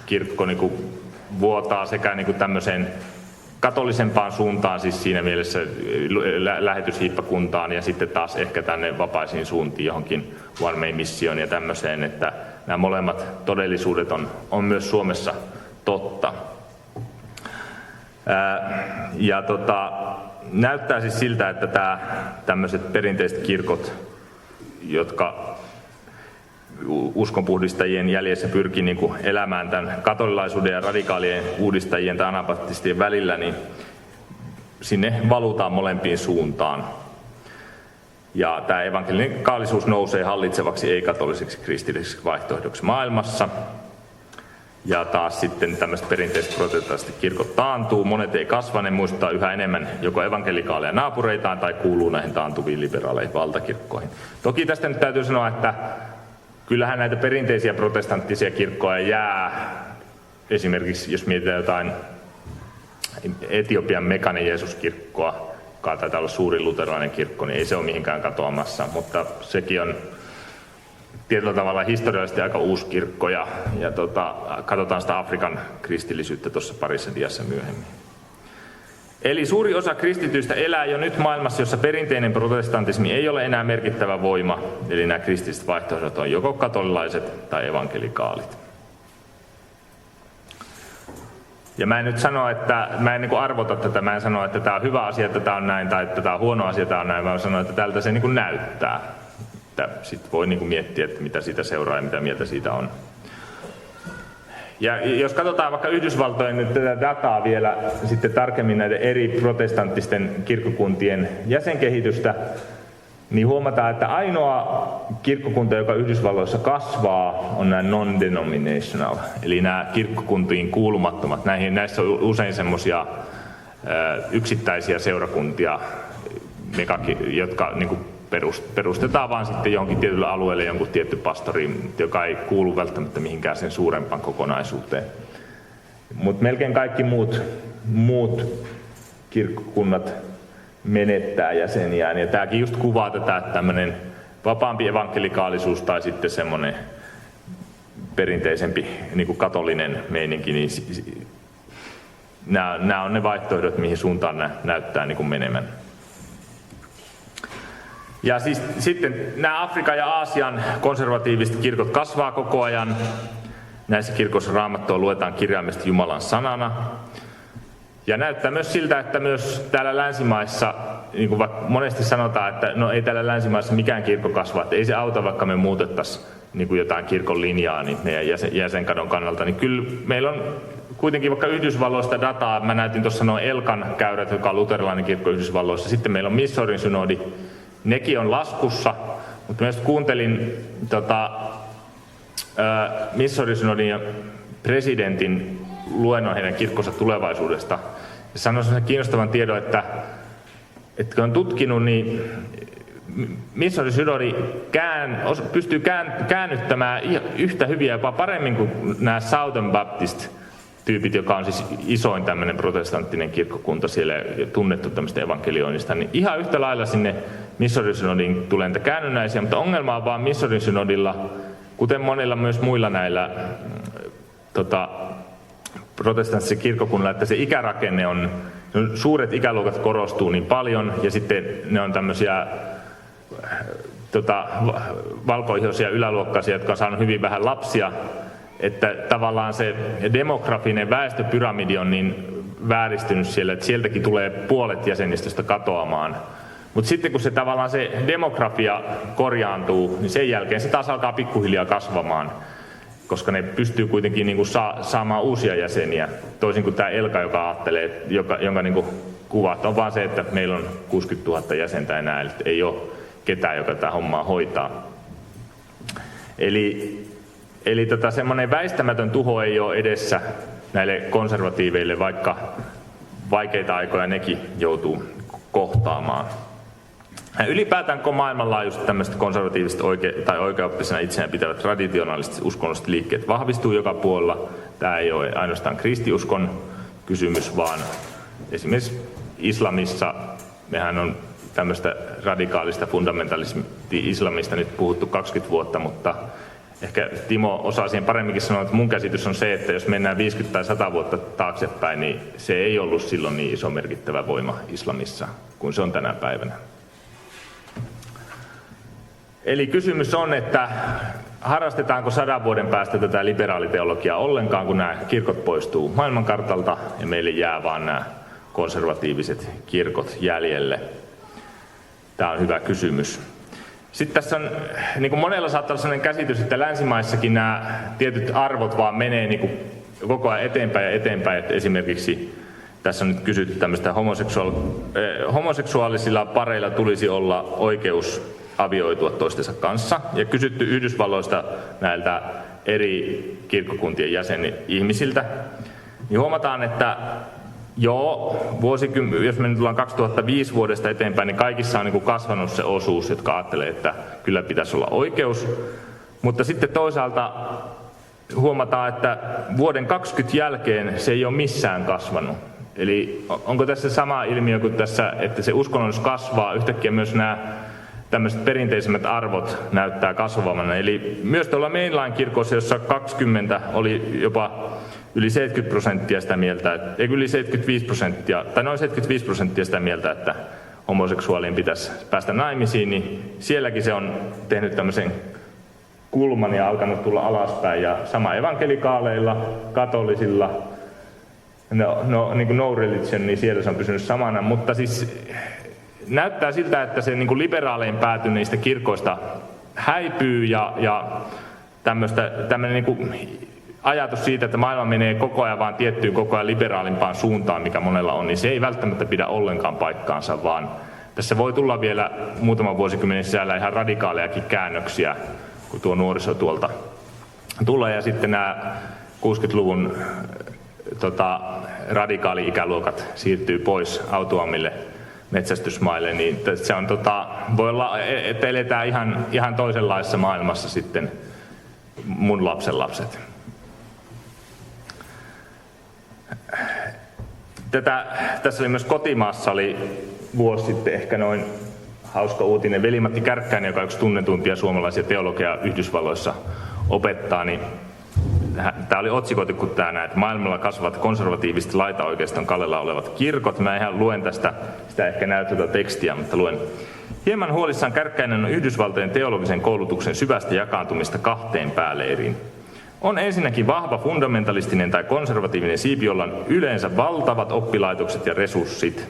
kirkko niin kuin vuotaa sekä niin kuin tämmöiseen katolisempaan suuntaan, siis siinä mielessä lähetyshiippakuntaan, ja sitten taas ehkä tänne vapaisiin suuntiin johonkin One Way Missioon ja tämmöiseen, että nämä molemmat todellisuudet on myös Suomessa totta. Näyttää siis siltä, että tämmöiset perinteiset kirkot, jotka uskonpuhdistajien jäljessä pyrkii niin kuin elämään tämän katolilaisuuden ja radikaalien uudistajien tai anabaptistien välillä, niin sinne valutaan molempiin suuntaan. Ja tämä evankelikaalisuus nousee hallitsevaksi ei-katoliseksi kristilliseksi vaihtoehdoksi maailmassa. Ja taas sitten tämmöiset perinteiset protestantiset kirkot taantuu, monet ei kasva, ne muistuttaa yhä enemmän joko evankelikaaleja naapureitaan tai kuuluu näihin taantuviin liberaaleihin valtakirkkoihin. Toki tästä nyt täytyy sanoa, että kyllähän näitä perinteisiä protestanttisia kirkkoja jää, esimerkiksi jos mietitään jotain Etiopian Mekanen Jeesuskirkkoa, joka taitaa olla suurin luterilainen kirkko, niin ei se ole mihinkään katoamassa, mutta sekin on tietyllä tavalla historiallisesti aika uusi kirkko ja katsotaan sitä Afrikan kristillisyyttä tuossa parissa diassa myöhemmin. Eli suuri osa kristityistä elää jo nyt maailmassa, jossa perinteinen protestantismi ei ole enää merkittävä voima, eli nämä kristilliset vaihtoehdot on joko katolilaiset tai evankelikaalit. Ja mä en nyt sano, että mä en arvota tätä, mä en sano, että tämä on hyvä asia, että tämä on näin, tai että tämä on huono asia, tämä on näin, vaan sanon, että tältä se näyttää. Sitten voi miettiä, että mitä siitä seuraa ja mitä mieltä siitä on. Ja jos katsotaan vaikka Yhdysvaltojen nyt tätä dataa vielä sitten tarkemmin näiden eri protestanttisten kirkkokuntien jäsenkehitystä, niin huomataan, että ainoa kirkkokunta, joka Yhdysvalloissa kasvaa, on nämä non-denominational, eli nämä kirkkokuntiin kuulumattomat. Näissä on usein semmoisia yksittäisiä seurakuntia, jotka perustetaan vaan sitten johonkin tietylle alueelle jonkun tietty pastori, joka ei kuulu välttämättä mihinkään sen suurempaan kokonaisuuteen. Mutta melkein kaikki muut kirkkokunnat menettää jäseniään. Ja tämäkin just kuvaa tätä, että tämmöinen vapaampi evankelikaalisuus tai sitten semmoinen perinteisempi niin kuin katolinen meininki, niin nämä on ne vaihtoehdot, mihin suuntaan näyttää niin kuin menemään. Ja siis, sitten nämä Afrikan ja Aasian konservatiiviset kirkot kasvaa koko ajan. Näissä kirkoissa Raamattua luetaan kirjaimellisesti Jumalan sanana. Ja näyttää myös siltä, että myös täällä länsimaissa, niin kuin monesti sanotaan, että no ei täällä länsimaissa mikään kirkko kasva, että ei se auta, vaikka me muutettaisiin niin kuin jotain kirkon linjaa niin meidän jäsenkadon kannalta. Niin kyllä meillä on kuitenkin vaikka Yhdysvalloista dataa, mä näytin tuossa noin Elkan käyrät, joka on luterilainen kirkko Yhdysvalloissa. Sitten meillä on Missourin synodi, nekin on laskussa, mutta myös kuuntelin Missourin synodin presidentin luennon heidän kirkkonsa tulevaisuudesta. Ja sanoi sen kiinnostavan tiedon, että kun on tutkinut, niin Missourin synodi pystyy käännyttämään yhtä hyviä, jopa paremmin kuin nämä Southern Baptist-tyypit, joka on siis isoin tämmöinen protestanttinen kirkkokunta siellä tunnettu tämmöistä evankelioinnista, niin ihan yhtä lailla sinne Missourin synodiin tulee niitä käännynnäisiä, mutta ongelma on vaan Missourin synodilla, kuten monilla myös muilla näillä protestanttisilla kirkkokunnilla, että se ikärakenne on, suuret ikäluokat korostuu niin paljon, ja sitten ne on tämmöisiä valkoihoisia yläluokkaisia, jotka on saanut hyvin vähän lapsia, että tavallaan se demografinen väestöpyramidi on niin vääristynyt siellä, että sieltäkin tulee puolet jäsenistöstä katoamaan. Mutta sitten kun se tavallaan se demografia korjaantuu, niin sen jälkeen se taas alkaa pikkuhiljaa kasvamaan, koska ne pystyy kuitenkin niinku saamaan uusia jäseniä, toisin kuin tämä Elka, joka ajattelee, jonka niinku kuvat on vaan se, että meillä on 60 000 jäsentä enää, eli ei ole ketään, joka tätä hommaa hoitaa. Eli semmoinen väistämätön tuho ei ole edessä näille konservatiiveille, vaikka vaikeita aikoja nekin joutuu kohtaamaan. Ja ylipäätään kun maailmanlaajuisesti tämmöiset konservatiiviset tai oikeaoppisena itseään pitävät traditionaaliset uskonnolliset liikkeet vahvistuu joka puolella. Tämä ei ole ainoastaan kristiuskon kysymys, vaan esimerkiksi islamissa, mehän on tämmöistä radikaalista fundamentalismi-islamista nyt puhuttu 20 vuotta, mutta ehkä Timo osaa siihen paremminkin sanoa, että mun käsitys on se, että jos mennään 50 tai 100 vuotta taaksepäin, niin se ei ollut silloin niin iso merkittävä voima islamissa kuin se on tänä päivänä. Eli kysymys on, että harrastetaanko 100 vuoden päästä tätä liberaaliteologiaa ollenkaan, kun nämä kirkot poistuu maailmankartalta ja meille jää vaan nämä konservatiiviset kirkot jäljelle. Tämä on hyvä kysymys. Sitten tässä on, niin kuin monella saattaa olla sellainen käsitys, että länsimaissakin nämä tietyt arvot vaan menee niin kuin koko ajan eteenpäin ja eteenpäin. Että esimerkiksi tässä on nyt kysytty tämmöistä homoseksuaalisilla pareilla tulisi olla oikeus avioitua toistensa kanssa. Ja kysytty Yhdysvalloista näiltä eri kirkkokuntien ihmisiltä, niin huomataan, että jos me nyt tullaan 2005 vuodesta eteenpäin, niin kaikissa on niin kuin kasvanut se osuus, jotka ajattelee, että kyllä pitäisi olla oikeus. Mutta sitten toisaalta huomataan, että vuoden 20 jälkeen se ei ole missään kasvanut. Eli onko tässä sama ilmiö kuin tässä, että se uskonnollisuus kasvaa, yhtäkkiä myös nämä tämmöiset perinteisemmät arvot näyttää kasvavana. Eli myös tuolla mainline-kirkossa, jossa 20 oli jopa yli 70% sitä mieltä, yli 75%, tai noin 75% sitä mieltä, että homoseksuaalien pitäisi päästä naimisiin, niin sielläkin se on tehnyt tämmöisen kulman ja alkanut tulla alaspäin. Ja sama evankelikaaleilla, katolisilla, niin kuin no religion, niin siellä se on pysynyt samana, mutta siis näyttää siltä, että se niin kuin liberaalein päätyneistä kirkoista häipyy ja tämmöinen niin kuin ajatus siitä, että maailma menee koko ajan vaan tiettyyn koko ajan liberaalimpaan suuntaan, mikä monella on, niin se ei välttämättä pidä ollenkaan paikkaansa, vaan tässä voi tulla vielä muutaman vuosikymmenen sisällä ihan radikaalejakin käännöksiä, kun tuo nuoriso tuolta tulee ja sitten nämä 60-luvun radikaali-ikäluokat siirtyy pois autuammille metsästysmaille, niin se on, voi olla, että eletään ihan toisenlaisessa maailmassa sitten mun lapsenlapset. Tässä oli myös kotimaassa, oli vuosi sitten ehkä noin hauska uutinen. Veli-Matti Kärkkäinen, joka yksi tunnetuimpia suomalaisia teologiaa Yhdysvalloissa opettaa, niin tämä oli otsikoitu kuin tämä, että maailmalla kasvavat konservatiiviset laitaoikeiston kallella olevat kirkot. Mä ihan luen tästä, sitä ehkä näy tuota tekstiä, mutta luen. Hieman huolissaan Kärkkäinen on Yhdysvaltojen teologisen koulutuksen syvästä jakaantumista kahteen pääleiriin. On ensinnäkin vahva fundamentalistinen tai konservatiivinen siipi, jolla on yleensä valtavat oppilaitokset ja resurssit.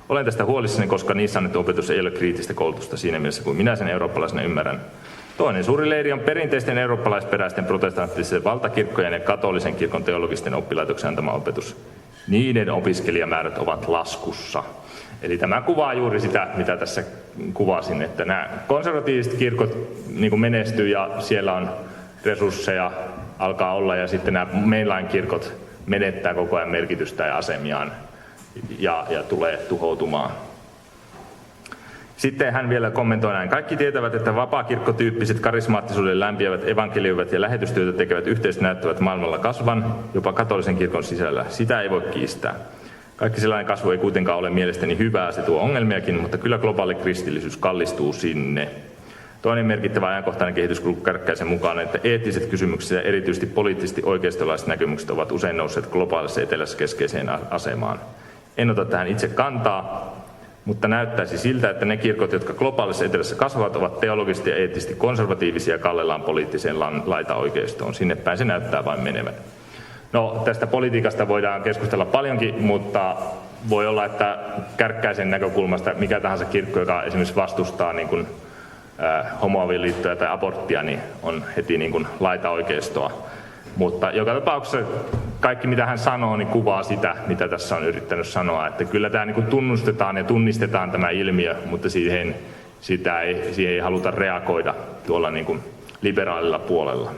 Olen tästä huolissani, koska niissä annettu opetus ei ole kriittistä koulutusta siinä mielessä kuin minä sen eurooppalaisena ymmärrän. Toinen suuri leiri on perinteisten eurooppalaisperäisten protestanttisten valtakirkkojen ja katolisen kirkon teologisten oppilaitoksen antama opetus. Niiden opiskelijamäärät ovat laskussa. Eli tämä kuvaa juuri sitä, mitä tässä kuvasin, että nämä konservatiiviset kirkot niin kuin menestyy ja siellä on resursseja alkaa olla ja sitten nämä mainline-kirkot menettää koko ajan merkitystä ja asemiaan ja tulee tuhoutumaan. Sitten hän vielä kommentoi näin. Kaikki tietävät, että vapaakirkkotyyppiset karismaattisuuden lämpiävät evankelioivat ja lähetystyötä tekevät yhteisöt näyttävät maailmalla kasvan, jopa katolisen kirkon sisällä. Sitä ei voi kiistää. Kaikki sellainen kasvu ei kuitenkaan ole mielestäni hyvää, se tuo ongelmiakin, mutta kyllä globaali kristillisyys kallistuu sinne. Toinen merkittävä ajankohtainen kehityskulku Kärkkäisen mukaan, että eettiset kysymykset ja erityisesti poliittisesti oikeistolaiset näkemykset ovat usein nousseet globaalissa etelässä keskeiseen asemaan. En ota tähän itse kantaa, mutta näyttäisi siltä, että ne kirkot, jotka globaalissa etelässä kasvavat, ovat teologisesti ja eettisesti konservatiivisia kallellaan poliittiseen laitaoikeistoon. Sinne päin se näyttää vain menevän. No, tästä politiikasta voidaan keskustella paljonkin, mutta voi olla, että Kärkkäisen näkökulmasta mikä tahansa kirkko, joka esimerkiksi vastustaa niin kuin, homoavioliittoja tai aborttia, niin on heti niin kuin laitaoikeistoa. Mutta joka tapauksessa kaikki mitä hän sanoo, niin kuvaa sitä, mitä tässä on yrittänyt sanoa. Että kyllä tämä niin kuin tunnustetaan ja tunnistetaan tämä ilmiö, mutta siihen ei haluta reagoida tuolla niin kuin liberaalilla puolella.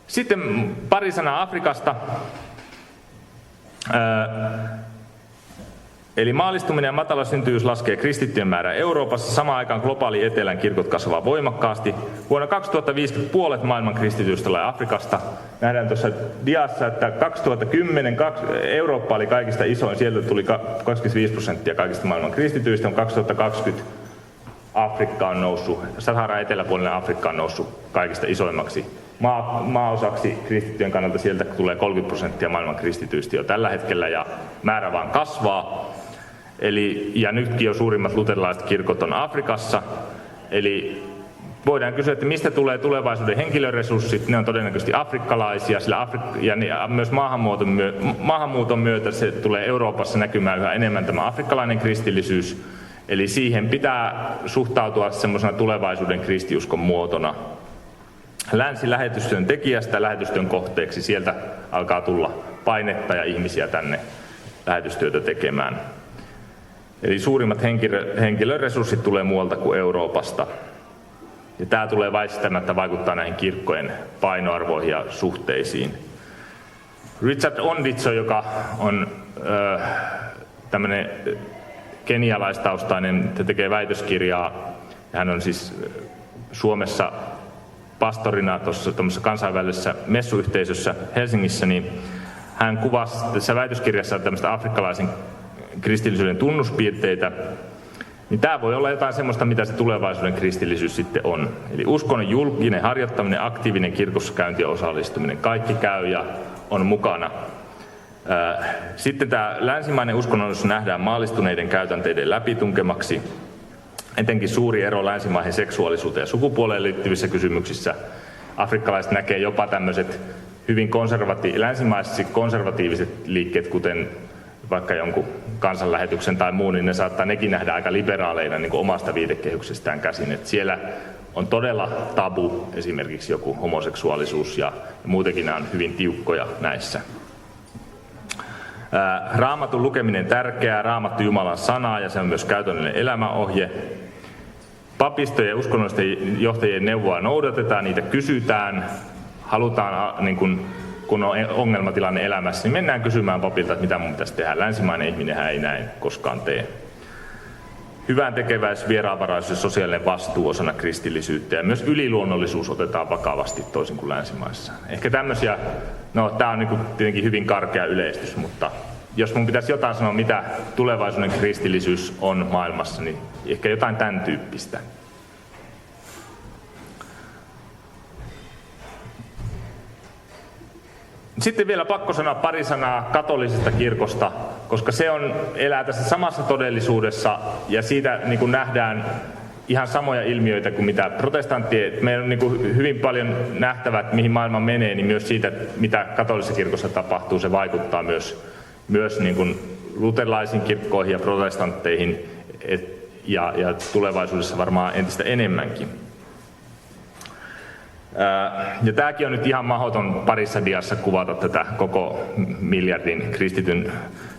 Sitten pari sanaa Afrikasta. Eli maallistuminen ja matala syntyvyys laskee kristittyjen määrää Euroopassa. Samaan aikaan globaali etelän kirkot kasvaa voimakkaasti. Vuonna 2050 puolet maailman kristityistä tulee Afrikasta. Nähdään tuossa diassa, että 2010 Eurooppa oli kaikista isoin. Sieltä tuli 25% kaikista maailman kristityistä. 2020 Afrikka on noussut, Saharan eteläpuolinen Afrikka on noussut kaikista isoimmaksi maaosaksi kristittyjen kannalta. Sieltä tulee 30% maailman kristityistä jo tällä hetkellä ja määrä vaan kasvaa. Ja nytkin jo suurimmat luterilaiset kirkot on Afrikassa. Eli voidaan kysyä, että mistä tulee tulevaisuuden henkilöresurssit. Ne on todennäköisesti afrikkalaisia, ja myös maahanmuuton myötä se tulee Euroopassa näkymään yhä enemmän tämä afrikkalainen kristillisyys. Eli siihen pitää suhtautua semmoisena tulevaisuuden kristiuskon muotona. Länsi lähetystyön tekijästä lähetystyön kohteeksi, sieltä alkaa tulla painetta ja ihmisiä tänne lähetystyötä tekemään. Eli suurimmat henkilöresurssit tulee muualta kuin Euroopasta. Ja tämä tulee väistämättä vaikuttaa näihin kirkkojen painoarvoihin ja suhteisiin. Richard Onditso, joka on tämmöinen kenialaistaustainen, tekee väitöskirjaa, ja hän on siis Suomessa pastorina tuossa kansainvälisessä messuyhteisössä Helsingissä, niin hän kuvasi tässä väitöskirjassa tämmöistä afrikkalaisen kristillisyyden tunnuspiirteitä. Niin tämä voi olla jotain semmoista, mitä se tulevaisuuden kristillisyys sitten on. Eli uskonnon julkinen harjoittaminen, aktiivinen kirkossa käynti ja osallistuminen. Kaikki käy ja on mukana. Sitten tämä länsimainen uskonnollisuus nähdään maallistuneiden käytänteiden läpitunkemaksi. Etenkin suuri ero länsimaisen seksuaalisuuteen ja sukupuoleen liittyvissä kysymyksissä. Afrikkalaiset näkee jopa tämmöiset hyvin länsimaisesti konservatiiviset liikkeet, kuten vaikka jonkun kansanlähetyksen tai muun, niin ne saattaa nekin nähdä aika liberaaleina niin kuin omasta viitekehyksestään käsin. Et siellä on todella tabu esimerkiksi joku homoseksuaalisuus ja muutenkin nämä on hyvin tiukkoja näissä. Raamatun lukeminen tärkeää, Raamattu Jumalan sanaa ja se on myös käytännöllinen elämäohje. Papistojen ja uskonnollisten johtajien neuvoa noudatetaan, niitä kysytään, halutaan, niin kun on ongelmatilanne elämässä, niin mennään kysymään papilta, että mitä mun pitäisi tehdä. Länsimainen ihminenhän ei näin koskaan tee. Hyvän tekeväisyys, vieraanvaraisuus ja sosiaalinen vastuu osana kristillisyyttä ja myös yliluonnollisuus otetaan vakavasti toisin kuin länsimaissa. Ehkä tämmöisiä, tämä on niin tietenkin hyvin karkea yleistys, mutta jos mun pitäisi jotain sanoa, mitä tulevaisuuden kristillisyys on maailmassa, niin ehkä jotain tämän tyyppistä. Sitten vielä pakko sanoa pari sanaa katolisesta kirkosta, koska se elää tässä samassa todellisuudessa ja siitä niin kuin nähdään ihan samoja ilmiöitä kuin mitä protestanttien. Meillä on niin kuin hyvin paljon nähtävää, että mihin maailma menee, niin myös siitä, mitä katolisessa kirkossa tapahtuu, se vaikuttaa myös niin kuin luterilaisiin kirkkoihin ja protestantteihin ja tulevaisuudessa varmaan entistä enemmänkin. Ja tämäkin on nyt ihan mahdoton parissa diassa kuvata tätä koko miljardin kristityn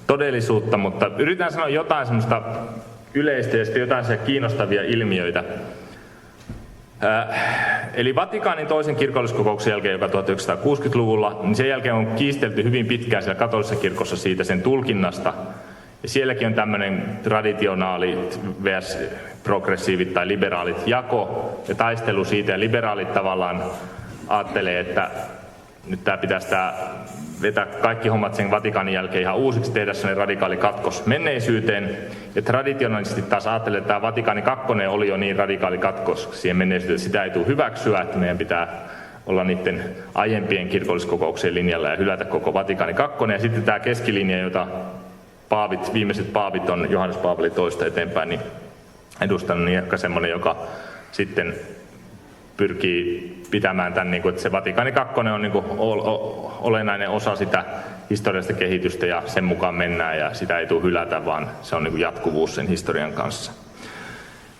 todellisuutta, mutta yritän sanoa jotain semmoista yleistä ja sitten jotain kiinnostavia ilmiöitä. Eli Vatikaanin toisen kirkolliskokouksen jälkeen, joka 1960-luvulla, niin sen jälkeen on kiistelty hyvin pitkään siellä katolisessa kirkossa siitä sen tulkinnasta. Ja sielläkin on tämmöinen traditionaalit vs. progressiivit tai liberaalit jako ja taistelu siitä. Ja liberaalit tavallaan ajattelee, että nyt tämä pitäisi vetää kaikki hommat sen Vatikaanin jälkeen ihan uusiksi, tehdä sellainen radikaali katkos menneisyyteen. Ja traditionaalisesti taas ajattelee, että tämä Vatikaani 2 oli jo niin radikaali katkos siihen menneisyyteen, että sitä ei tule hyväksyä, että meidän pitää olla niiden aiempien kirkolliskokouksien linjalla ja hylätä koko Vatikaani 2. Ja sitten tämä keskilinja, jota viimeiset paavit on Johannes Paavali II eteenpäin niin edustanut, niin ehkä semmoinen, joka sitten pyrkii pitämään tämän, että se Vatikaani 2 on olennainen osa sitä historiallista kehitystä ja sen mukaan mennään ja sitä ei tule hylätä, vaan se on jatkuvuus sen historian kanssa.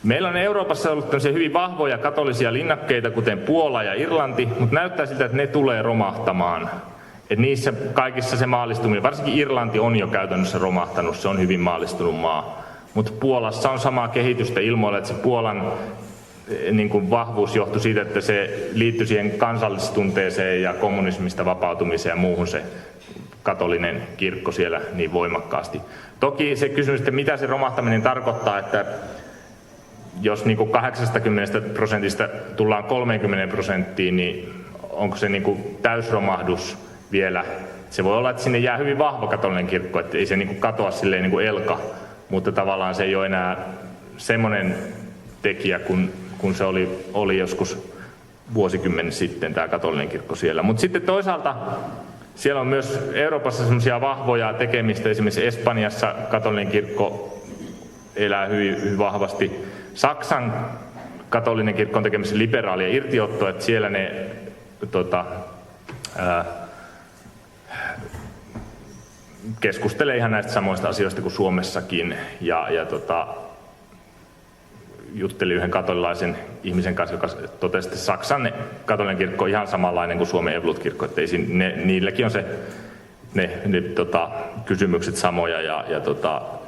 Meillä on Euroopassa ollut hyvin vahvoja katolisia linnakkeita, kuten Puola ja Irlanti, mutta näyttää siltä, että ne tulee romahtamaan. Et niissä kaikissa se maallistuminen, varsinkin Irlanti on jo käytännössä romahtanut, se on hyvin maallistunut maa. Mutta Puolassa on samaa kehitystä ilmoilla, että se Puolan vahvuus johtui siitä, että se liittyi siihen kansallistunteeseen ja kommunismista vapautumiseen ja muuhun se katolinen kirkko siellä niin voimakkaasti. Toki se kysymys, että mitä se romahtaminen tarkoittaa, että jos 80% tullaan 30%, niin onko se täysromahdus vielä? Se voi olla, että sinne jää hyvin vahva katolinen kirkko, että ei se katoa silleen elka, mutta tavallaan se ei ole enää semmoinen tekijä, kun se oli joskus vuosikymmen sitten tämä katolinen kirkko siellä. Mutta sitten toisaalta siellä on myös Euroopassa semmoisia vahvoja tekemistä, esimerkiksi Espanjassa katolinen kirkko elää hyvin vahvasti. Saksan katolinen kirkko on tekemässä liberaalia irtiottoa, että siellä ne keskustelee ihan näistä samoista asioista kuin Suomessakin ja juttelin yhden katolilaisen ihmisen kanssa, joka totesi, että Saksan katolinen kirkko on ihan samanlainen kuin Suomen Evolut-kirkko, että niilläkin on ne kysymykset samoja ja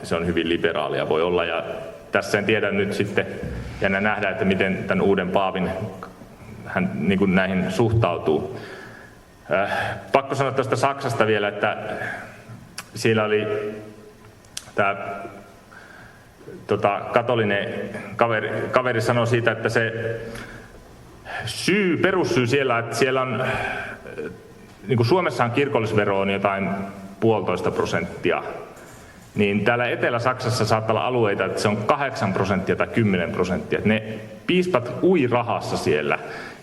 se on hyvin liberaalia voi olla. Ja tässä en tiedä nyt sitten, ja nähdään, että miten tämän uuden paavin hän niin kuin näihin suhtautuu. Pakko sanoa tuosta Saksasta vielä, että siellä oli tämä katolinen kaveri sanoi siitä, että se perussyy siellä, että siellä on, niin kuin Suomessahan kirkollisvero on jotain 1,5%, niin täällä Etelä-Saksassa saattaa olla alueita, että se on 8% tai 10%. Ne piispat ui rahassa siellä.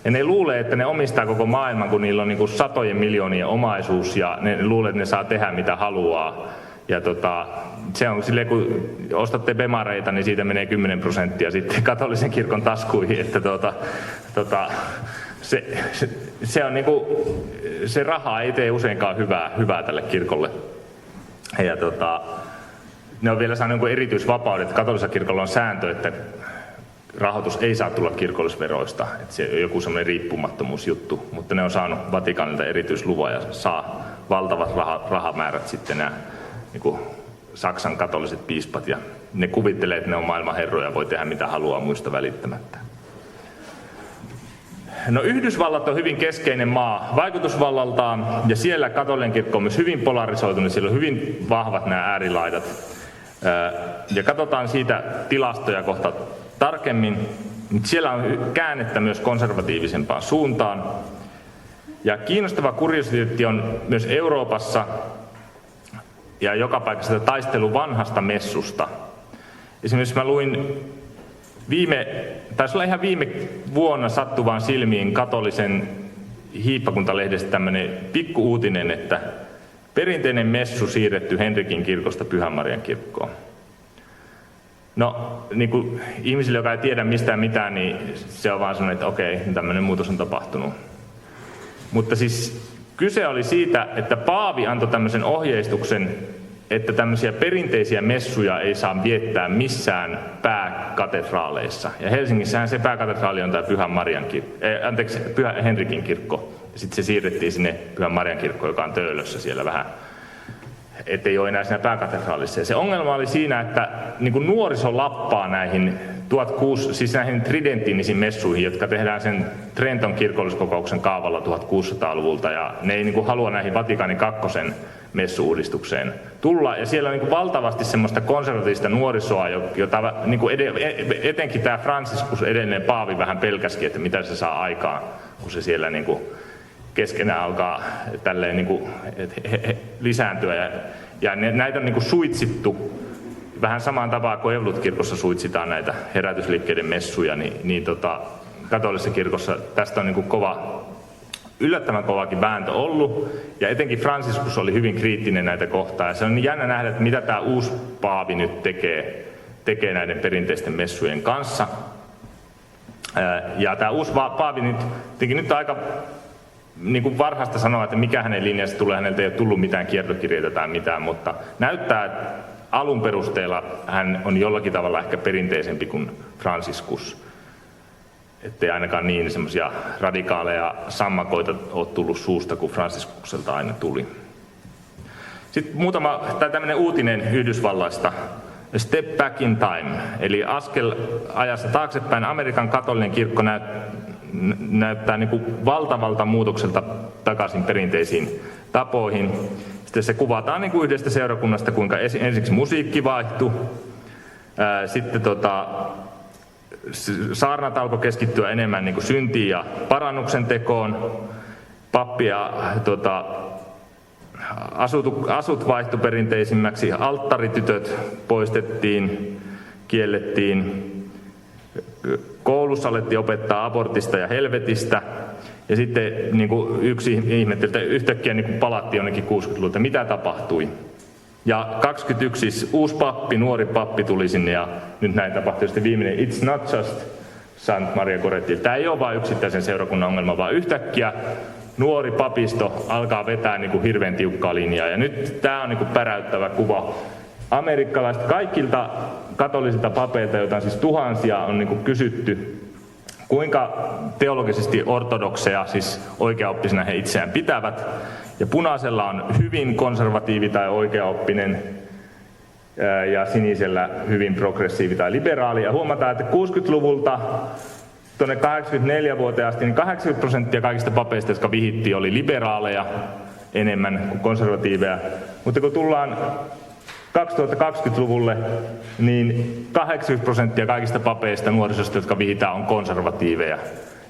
Ja ne luulee, että ne omistaa koko maailman, kun niillä on niin kuin satojen miljoonien omaisuus ja ne luulee, että ne saa tehdä mitä haluaa. Ja se on silleen, kun ostatte bemareita, niin siitä menee 10% sitten katolisen kirkon taskuihin. Että se on niinku, se raha ei tee useinkaan hyvää tälle kirkolle. Ja ne on vielä saanut erityisvapaudet. Katolisella kirkolla on sääntö, että rahoitus ei saa tulla kirkollisveroista. Että se on joku semmoinen riippumattomuusjuttu, mutta ne on saanut Vatikaanilta erityisluvan ja saa valtavat rahamäärät sitten nämä niin Saksan katoliset piispat. Ja ne kuvittelee, että ne on maailman herroja ja voi tehdä mitä haluaa muista välittämättä. No Yhdysvallat on hyvin keskeinen maa vaikutusvallaltaan ja siellä katolinen kirkko on myös hyvin polarisoitunut, siellä on hyvin vahvat nämä äärilaidat. Ja katsotaan siitä tilastoja kohta tarkemmin, mutta siellä on käännettä myös konservatiivisempaan suuntaan. Ja kiinnostava kuriositeetti on myös Euroopassa ja joka paikassa taistelu vanhasta messusta. Esimerkiksi mä luin taisi olla ihan viime vuonna sattuvaan silmiin katolisen hiippakuntalehdestä tämmöinen pikku-uutinen, että perinteinen messu siirretty Henrikin kirkosta Pyhän Marian kirkkoon. No, niin kuin ihmisille, joka ei tiedä mistään mitään, niin se on vaan sellainen, että okei, tämmöinen muutos on tapahtunut. Mutta siis kyse oli siitä, että paavi antoi tämmöisen ohjeistuksen, että tämmöisiä perinteisiä messuja ei saa viettää missään pääkatedraaleissa. Ja Helsingissähän se pääkatedraali on tämä Pyhän Henrikin kirkko. Ja sitten se siirrettiin sinne Pyhän Marian kirkkoon, joka on Töölössä siellä vähän, ettei ole enää siinä pääkatedraalissa. Ja se ongelma oli siinä, että niin kuin nuoriso lappaa näihin siis näihin tridenttiinisiin messuihin, jotka tehdään sen Trenton kirkolliskokouksen kaavalla 1600-luvulta, ja ne ei niin kuin halua näihin Vatikaanin kakkosen messu-uudistukseen tulla. Ja siellä on niin kuin valtavasti semmoista konservatiivista nuorisoa, jota niin kuin etenkin tämä Franciscus edellinen paavi vähän pelkäski, että mitä se saa aikaan, kun se siellä niin kuin keskenään alkaa tälleen niin kuin lisääntyä. Ja näitä on niin kuin suitsittu vähän samaan tapaan kuin Evolut-kirkossa suitsitaan näitä herätysliikkeiden messuja, niin katolisessa kirkossa tästä on niin kuin yllättävän kovakin vääntö ollut, ja etenkin Franciscus oli hyvin kriittinen näitä kohtaan, ja se on jännä nähdä, että mitä tämä uusi paavi nyt tekee näiden perinteisten messujen kanssa. Ja tämä uusi paavi nyt aika niin kuin varhaista sanoa, että mikä hänen linjasta tulee, häneltä ei ole tullut mitään kiertokirjeitä tai mitään, mutta näyttää, että alun perusteella hän on jollakin tavalla ehkä perinteisempi kuin Franciscus. Ettei ainakaan niin semmoisia radikaaleja sammakoita ole tullut suusta, kuin Franciscukselta aina tuli. Sitten tämmöinen uutinen Yhdysvalloista. Step back in time, eli askel ajassa taaksepäin. Amerikan katolinen kirkko näyttää niin kuin valtavalta muutokselta takaisin perinteisiin tapoihin. Sitten se kuvataan niin kuin yhdestä seurakunnasta, kuinka ensiksi musiikki vaihtui, sitten saarnat alkoi keskittyä enemmän niin kuin syntiin ja parannuksen tekoon, pappi ja asut vaihtui perinteisimmäksi, alttaritytöt poistettiin, kiellettiin, koulussa alettiin opettaa abortista ja helvetistä, ja sitten niin kuin yksi ihmetteli, että yhtäkkiä niin kuin palattiin jonnekin 60-luvulta, mitä tapahtui. Ja 21 siis uusi pappi, nuori pappi tuli sinne ja nyt näin tapahtui sitten viimeinen It's Not Just St. Maria Goretti. Tämä ei ole vain yksittäisen seurakunnan ongelma, vaan yhtäkkiä nuori papisto alkaa vetää niin kuin hirveän tiukkaa linjaa. Ja nyt tämä on niin kuin päräyttävä kuva. Amerikkalaiset kaikilta katolisilta papeilta, joita on siis tuhansia, on niin kuin kysytty, kuinka teologisesti ortodokseja, siis oikeaoppisena he itseään pitävät. Ja punaisella on hyvin konservatiivi tai oikeaoppinen ja sinisellä hyvin progressiivi tai liberaali. Ja huomataan, että 60-luvulta tuonne 84 vuoteen asti niin 80% kaikista papeista, jotka vihittiin, oli liberaaleja enemmän kuin konservatiiveja. Mutta kun tullaan 2020-luvulle, niin 80% kaikista papeista nuorisosta, jotka vihitään, on konservatiiveja.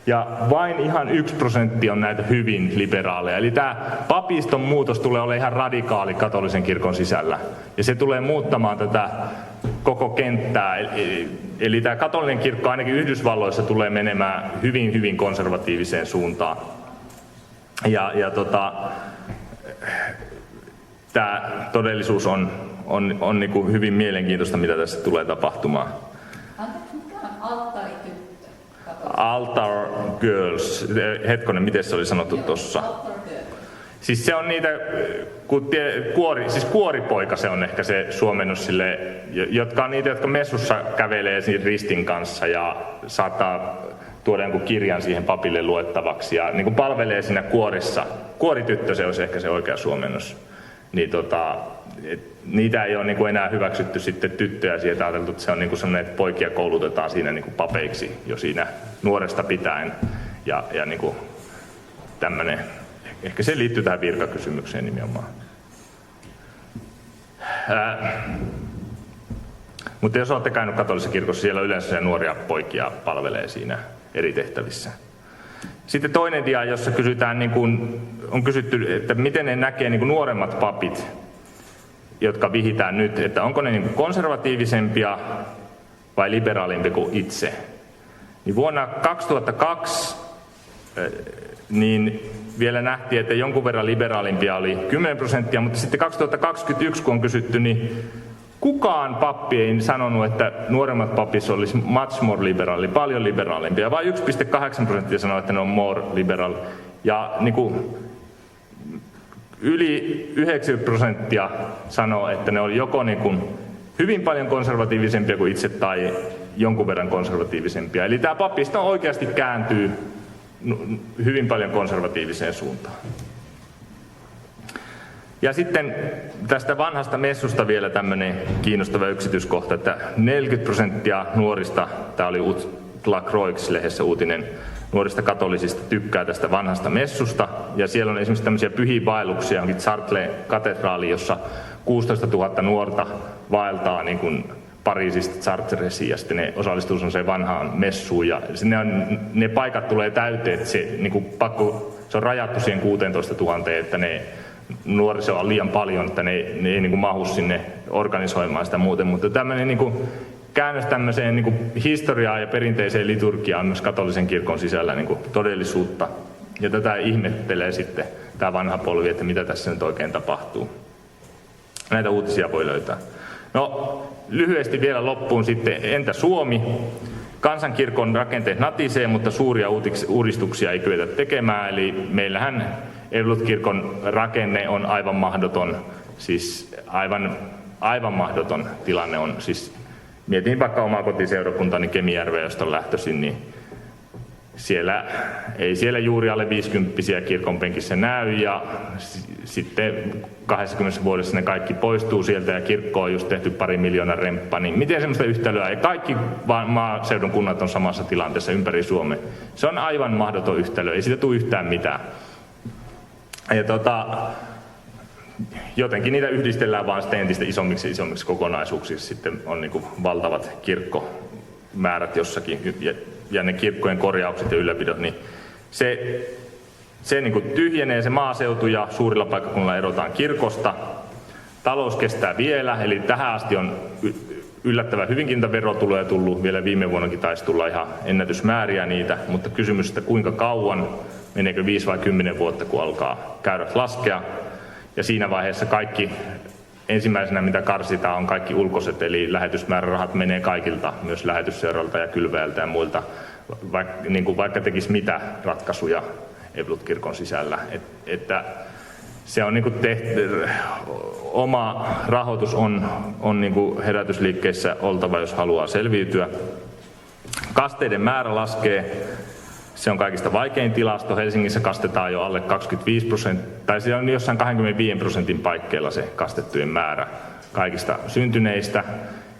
Ja vain ihan 1% on näitä hyvin liberaaleja. Eli tämä papiston muutos tulee olemaan ihan radikaali katolisen kirkon sisällä. Ja se tulee muuttamaan tätä koko kenttää. Eli tämä katolinen kirkko ainakin Yhdysvalloissa tulee menemään hyvin, hyvin konservatiiviseen suuntaan. Tämä todellisuus on niin kuin hyvin mielenkiintoista, mitä tässä tulee tapahtumaan. Mikä on alttarityttö? Altar Girls. Hetkonen, miten se oli sanottu tuossa? Siis se on niitä, kuoripoika se on ehkä se suomennus sille, jotka on niitä, jotka messussa kävelee siinä ristin kanssa ja saattaa tuoda jonkun kirjan siihen papille luettavaksi ja niin kuin palvelee siinä kuorissa. Kuorityttö se olisi ehkä se oikea suomennus. Niin niitä ei ole niin kuin enää hyväksytty sitten tyttöjä sieltä, ajateltu, että se on niin kuin sellainen, että poikia koulutetaan siinä niin kuin papeiksi jo siinä nuoresta pitäen. Ja niin kuin tämmöinen, ehkä se liittyy tähän virkakysymykseen nimenomaan. Mutta jos olette käynyt katolisessa kirkossa, siellä yleensä nuoria poikia palvelee siinä eri tehtävissä. Sitten toinen dia, jossa kysytään, niin kun on kysytty, että miten ne näkee niin kun nuoremmat papit, jotka vihitään nyt, että onko ne niin kun konservatiivisempia vai liberaalimpia kuin itse. Niin vuonna 2002 niin vielä nähtiin, että jonkun verran liberaalimpia oli 10%, mutta sitten 2021, kun on kysytty, niin kukaan pappi ei sanonut, että nuoremmat papissa olisi much more liberaali, paljon liberaalimpia. Vain 1,8% sanoi, että ne on more liberal. Ja niin kuin yli 90% sanoo, että ne on joko niin kuin hyvin paljon konservatiivisempia kuin itse tai jonkun verran konservatiivisempia. Eli tämä pappisto oikeasti kääntyy hyvin paljon konservatiiviseen suuntaan. Ja sitten tästä vanhasta messusta vielä tämmöinen kiinnostava yksityiskohta, että 40% nuorista, tämä oli La Croix-lehdessä uutinen, nuorista katolisista tykkää tästä vanhasta messusta. Ja siellä on esimerkiksi tämmöisiä pyhiä vaelluksia, onkin Chartres katedraali, jossa 16 000 nuorta vaeltaa niin kuin Pariisista Chartresiin ja sitten ne osallistuu se vanhaan messuun. Ja ne paikat tulee täyteen, että se, niin kuin se on rajattu siihen 16 000, että ne nuorisoa on liian paljon, että ne ei niin kuin mahu sinne organisoimaan sitä muuten. Mutta tämmöinen niin kuin käännös tämmöiseen niin kuin historiaan ja perinteiseen liturgiaan myös katolisen kirkon sisällä niin kuin todellisuutta. Ja tätä ihmettelee sitten tämä vanha polvi, että mitä tässä nyt oikein tapahtuu. Näitä uutisia voi löytää. No, lyhyesti vielä loppuun sitten, entä Suomi? Kansankirkon rakenteet natisee, mutta suuria uudistuksia ei kyetä tekemään. Eli meillähän Evankelisluterilainen-kirkon rakenne on aivan mahdoton, siis aivan mahdoton tilanne on. Siis mietin vaikka omaa kotiseurakuntani Kemijärveä, josta on lähtöisin, niin ei siellä juuri alle 50-vuotiaita kirkonpenkissä näy, ja sitten 20 vuodessa ne kaikki poistuu sieltä ja kirkko on just tehty 2 miljoonaa remppaa, niin miten semmoista yhtälöä ei? Kaikki vaan maaseudun kunnat on samassa tilanteessa ympäri Suomea. Se on aivan mahdoton yhtälö, ei siitä tule yhtään mitään. Ja jotenkin niitä yhdistellään vaan sitten entistä isommiksi kokonaisuuksiksi, sitten on niin kuin valtavat kirkkomäärät jossakin, ja ne kirkkojen korjaukset ja ylläpidot, niin se niin kuin tyhjenee se maaseutu ja suurilla paikkakunnilla erotaan kirkosta. Talous kestää vielä, eli tähän asti on yllättävän hyvinkin niitä verotuloja tullut, vielä viime vuonnakin taisi tulla ihan ennätysmääriä niitä, mutta kysymys, että kuinka kauan, meneekö 5 vai 10 vuotta, kun alkaa käydät laskea. Ja siinä vaiheessa kaikki ensimmäisenä mitä karsitaan on kaikki ulkoiset, eli lähetysmäärärahat menee kaikilta, myös lähetysseuralta ja kylväjältä ja muilta, vaikka tekisi mitä ratkaisuja Evankelisluterilainen-kirkon sisällä. Että se on oma rahoitus on herätysliikkeissä oltava, jos haluaa selviytyä. Kasteiden määrä laskee. Se on kaikista vaikein tilasto. Helsingissä kastetaan jo alle 25%, tai se on jossain 25% paikkeilla se kastettujen määrä kaikista syntyneistä.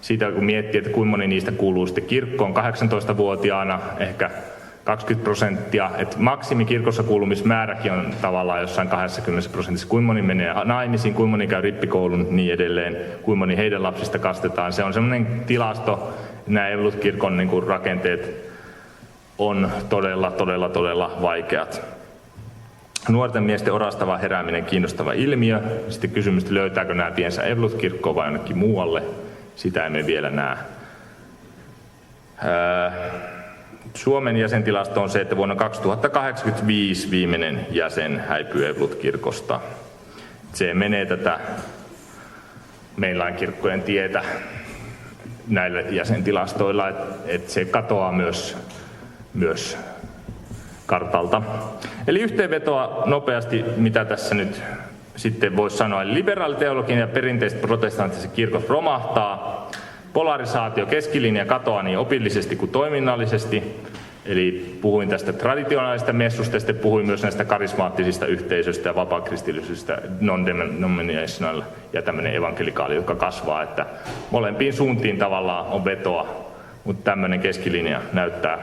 Siitä kun miettii, että kuinka moni niistä kuuluu sitten kirkkoon 18-vuotiaana, ehkä 20%, että maksimi kirkossa kuulumismääräkin on tavallaan jossain 20%, kuinka moni menee naimisiin, kuinka moni käy rippikoulun niin edelleen, kuinka moni heidän lapsista kastetaan. Se on semmoinen tilasto, nämä Evankelisluterilainen rakenteet on todella vaikeat. Nuorten miesten orastava herääminen kiinnostava ilmiö. Sitten kysymys, löytääkö nämä tiensä Evankelisluterikirkkoon vai jonnekin muualle. Sitä emme vielä näe. Suomen jäsentilasto on se, että vuonna 2085 viimeinen jäsen häipyy Evankelisluterikirkosta. Se menee tätä mainline-kirkkojen tietä näillä jäsentilastoilla, että se katoaa myös kartalta. Eli yhteenvetoa nopeasti, mitä tässä nyt sitten voisi sanoa. Eli liberaaliteologian ja perinteiset protestanttiset kirkot romahtaa. Polarisaatio, keskilinja katoaa niin opillisesti kuin toiminnallisesti. Eli puhuin tästä traditionaalisesta messusta ja sitten puhuin myös näistä karismaattisista yhteisöistä ja vapaakristillisistä non-denominational ja tämmöinen evankelikaali, joka kasvaa. Että molempiin suuntiin tavallaan on vetoa, mutta tämmöinen keskilinja näyttää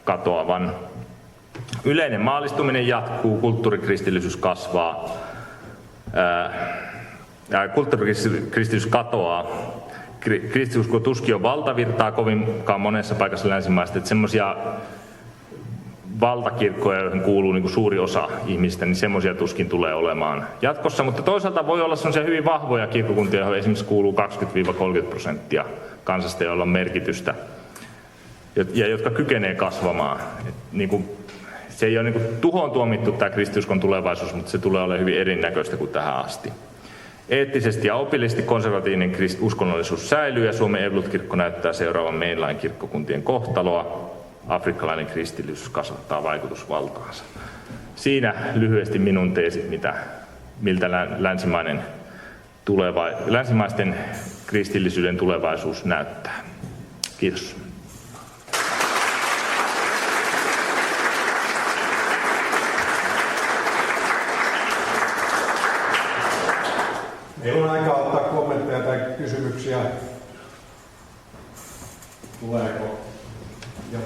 katoavan. Yleinen maallistuminen jatkuu, kulttuurikristillisyys kasvaa, kulttuurikristillisyys katoaa. Kristiusko tuskin on valtavirtaa kovinkaan monessa paikassa länsimaista, että semmoisia valtakirkkoja, joihin kuuluu niin kuin suuri osa ihmistä, niin semmoisia tuskin tulee olemaan jatkossa. Mutta toisaalta voi olla semmoisia hyvin vahvoja kirkkokuntia, joihin esimerkiksi kuuluu 20-30% kansasta, joilla on merkitystä ja jotka kykenee kasvamaan. Se ei ole niin kuin tuhoon tuomittu tämä kristiuskon tulevaisuus, mutta se tulee olemaan hyvin erinäköistä kuin tähän asti. Eettisesti ja opillisesti konservatiivinen uskonnollisuus säilyy ja Suomen Evankelisluterilainen-kirkko näyttää seuraavan mainline-kirkkokuntien kohtaloa. Afrikkalainen kristillisyys kasvattaa vaikutusvaltaansa. Siinä lyhyesti minun teesit, miltä länsimaisten kristillisyyden tulevaisuus näyttää. Kiitos. Meillä on aikaa ottaa kommentteja tai kysymyksiä. Tuleeko? Joo.